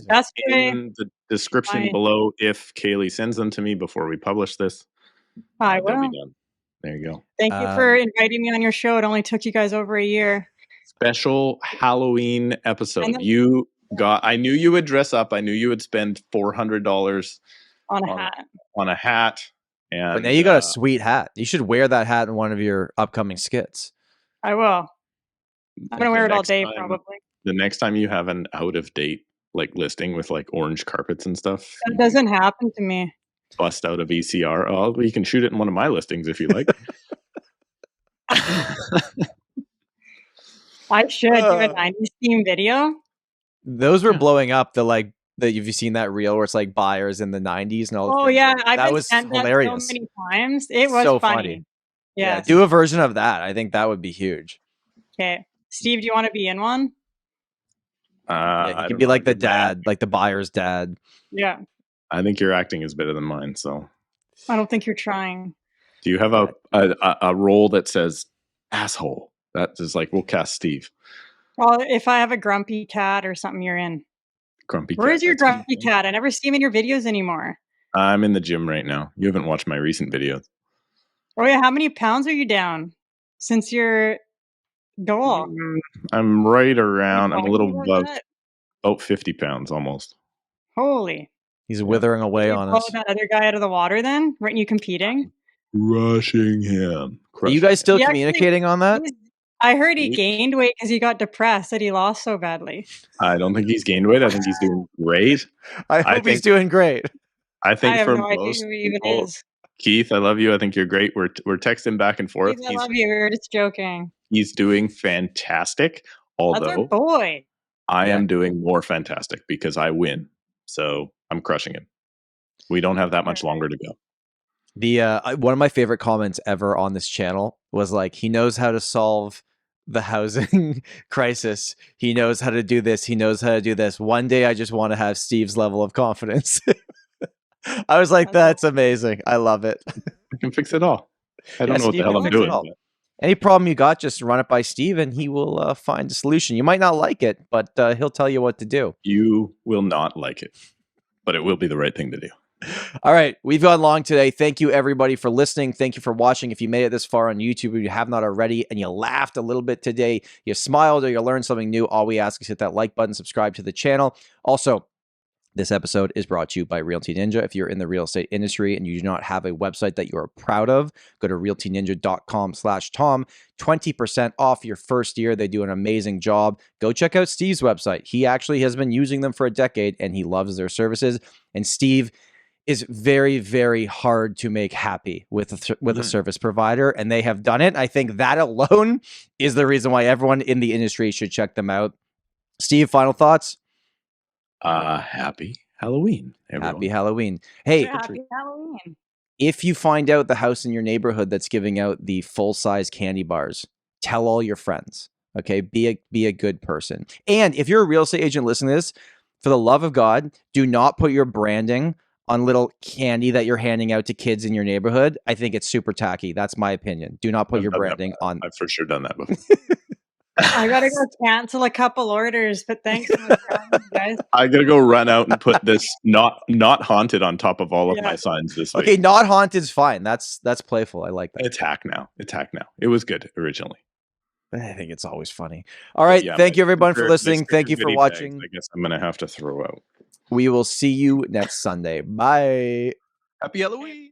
S1: That's in the description below if Caileigh sends them to me before we publish this.
S4: I will.
S1: They'll be done. There you go.
S4: Thank you for inviting me on your show. It only took you guys over a year.
S1: Special Halloween episode. I knew you would dress up. I knew you would spend $400 on a hat. And
S2: but now you got a sweet hat. You should wear that hat in one of your upcoming skits.
S4: I will. I'm gonna wear it all day probably.
S1: The next time you have an out of date like listing with like orange carpets and stuff.
S4: That doesn't happen to me.
S1: Bust out of ECR. Oh, you can shoot it in one of my listings if you like.
S4: I should do a 90s theme video.
S2: Those were blowing up. Have you seen that reel where it's like buyers in the 90s and all?
S4: Oh yeah,
S2: that was hilarious.
S4: So many times. It was
S2: so
S4: funny.
S2: Yeah, do a version of that. I think that would be huge.
S4: Okay, Steve, do you want to be in one?
S2: You could be like the dad, like the buyer's dad.
S4: Yeah.
S1: I think your acting is better than mine. So
S4: I don't think you're trying.
S1: Do you have a role that says asshole? That is like, we'll cast Steve.
S4: Well, if I have a grumpy cat or something, you're in.
S1: Grumpy cat.
S4: Where's your grumpy cat? I never see him in your videos anymore.
S1: I'm in the gym right now. You haven't watched my recent videos.
S4: Oh yeah, how many pounds are you down since your goal?
S1: I'm right around. I'm a little above, about 50 pounds almost.
S4: Holy.
S2: He's withering away on us.
S4: That other guy out of the water then? Weren't you competing?
S1: Crushing him.
S2: Are you guys still communicating on that?
S4: I heard he gained weight because he got depressed that he lost so badly.
S1: I don't think he's gained weight. I think he's doing great.
S2: I hope he's doing great.
S1: I think
S4: I have
S1: for
S4: no idea
S1: most
S4: who he even
S1: people,
S4: is.
S1: Keith, I love you. I think you're great. We're texting back and forth.
S4: Keith, I love you. We were just joking.
S1: He's doing fantastic. Although
S4: that's our boy.
S1: I am doing more fantastic because I win. So I'm crushing it. We don't have that much longer to go.
S2: One of my favorite comments ever on this channel was like, he knows how to solve the housing crisis. He knows how to do this. He knows how to do this. One day I just want to have Steve's level of confidence. I was like, that's amazing. I love it.
S1: I can fix it all. I don't know what the hell I'm doing.
S2: Any problem you got, just run it by Steve and he will find a solution. You might not like it, but he'll tell you what to do.
S1: You will not like it, but it will be the right thing to do.
S2: All right. We've gone long today. Thank you, everybody, for listening. Thank you for watching. If you made it this far on YouTube, if you have not already, and you laughed a little bit today, you smiled, or you learned something new, all we ask is hit that like button, subscribe to the channel. Also, this episode is brought to you by Realty Ninja. If you're in the real estate industry and you do not have a website that you are proud of, go to realtyninja.com/Tom. 20% off your first year. They do an amazing job. Go check out Steve's website. He actually has been using them for a decade and he loves their services. And Steve is very, very hard to make happy with a service provider, and they have done it. I think that alone is the reason why everyone in the industry should check them out. Steve, final thoughts?
S1: Happy Halloween, everyone.
S2: Happy Halloween. Hey,
S4: happy Halloween.
S2: If you find out the house in your neighborhood that's giving out the full-size candy bars, tell all your friends. Okay, be a good person. And if you're a real estate agent listening to this, for the love of God, do not put your branding on little candy that you're handing out to kids in your neighborhood. I think it's super tacky. That's my opinion. Do not put your branding on.
S1: I've for sure done that before.
S4: I gotta go cancel a couple orders, but thanks so much for having me, guys.
S1: I gotta go run out and put this not haunted on top of all of my signs this week.
S2: Okay, not haunted's fine. That's playful. I like that.
S1: It's hack now. It was good originally.
S2: I think it's always funny. All right.
S1: Yeah,
S2: thank you, everyone, for
S1: the
S2: listening. Thank you for
S1: goodie
S2: watching.
S1: bags, I guess I'm gonna have to throw out.
S2: We will see you next Sunday. Bye.
S1: Happy Halloween.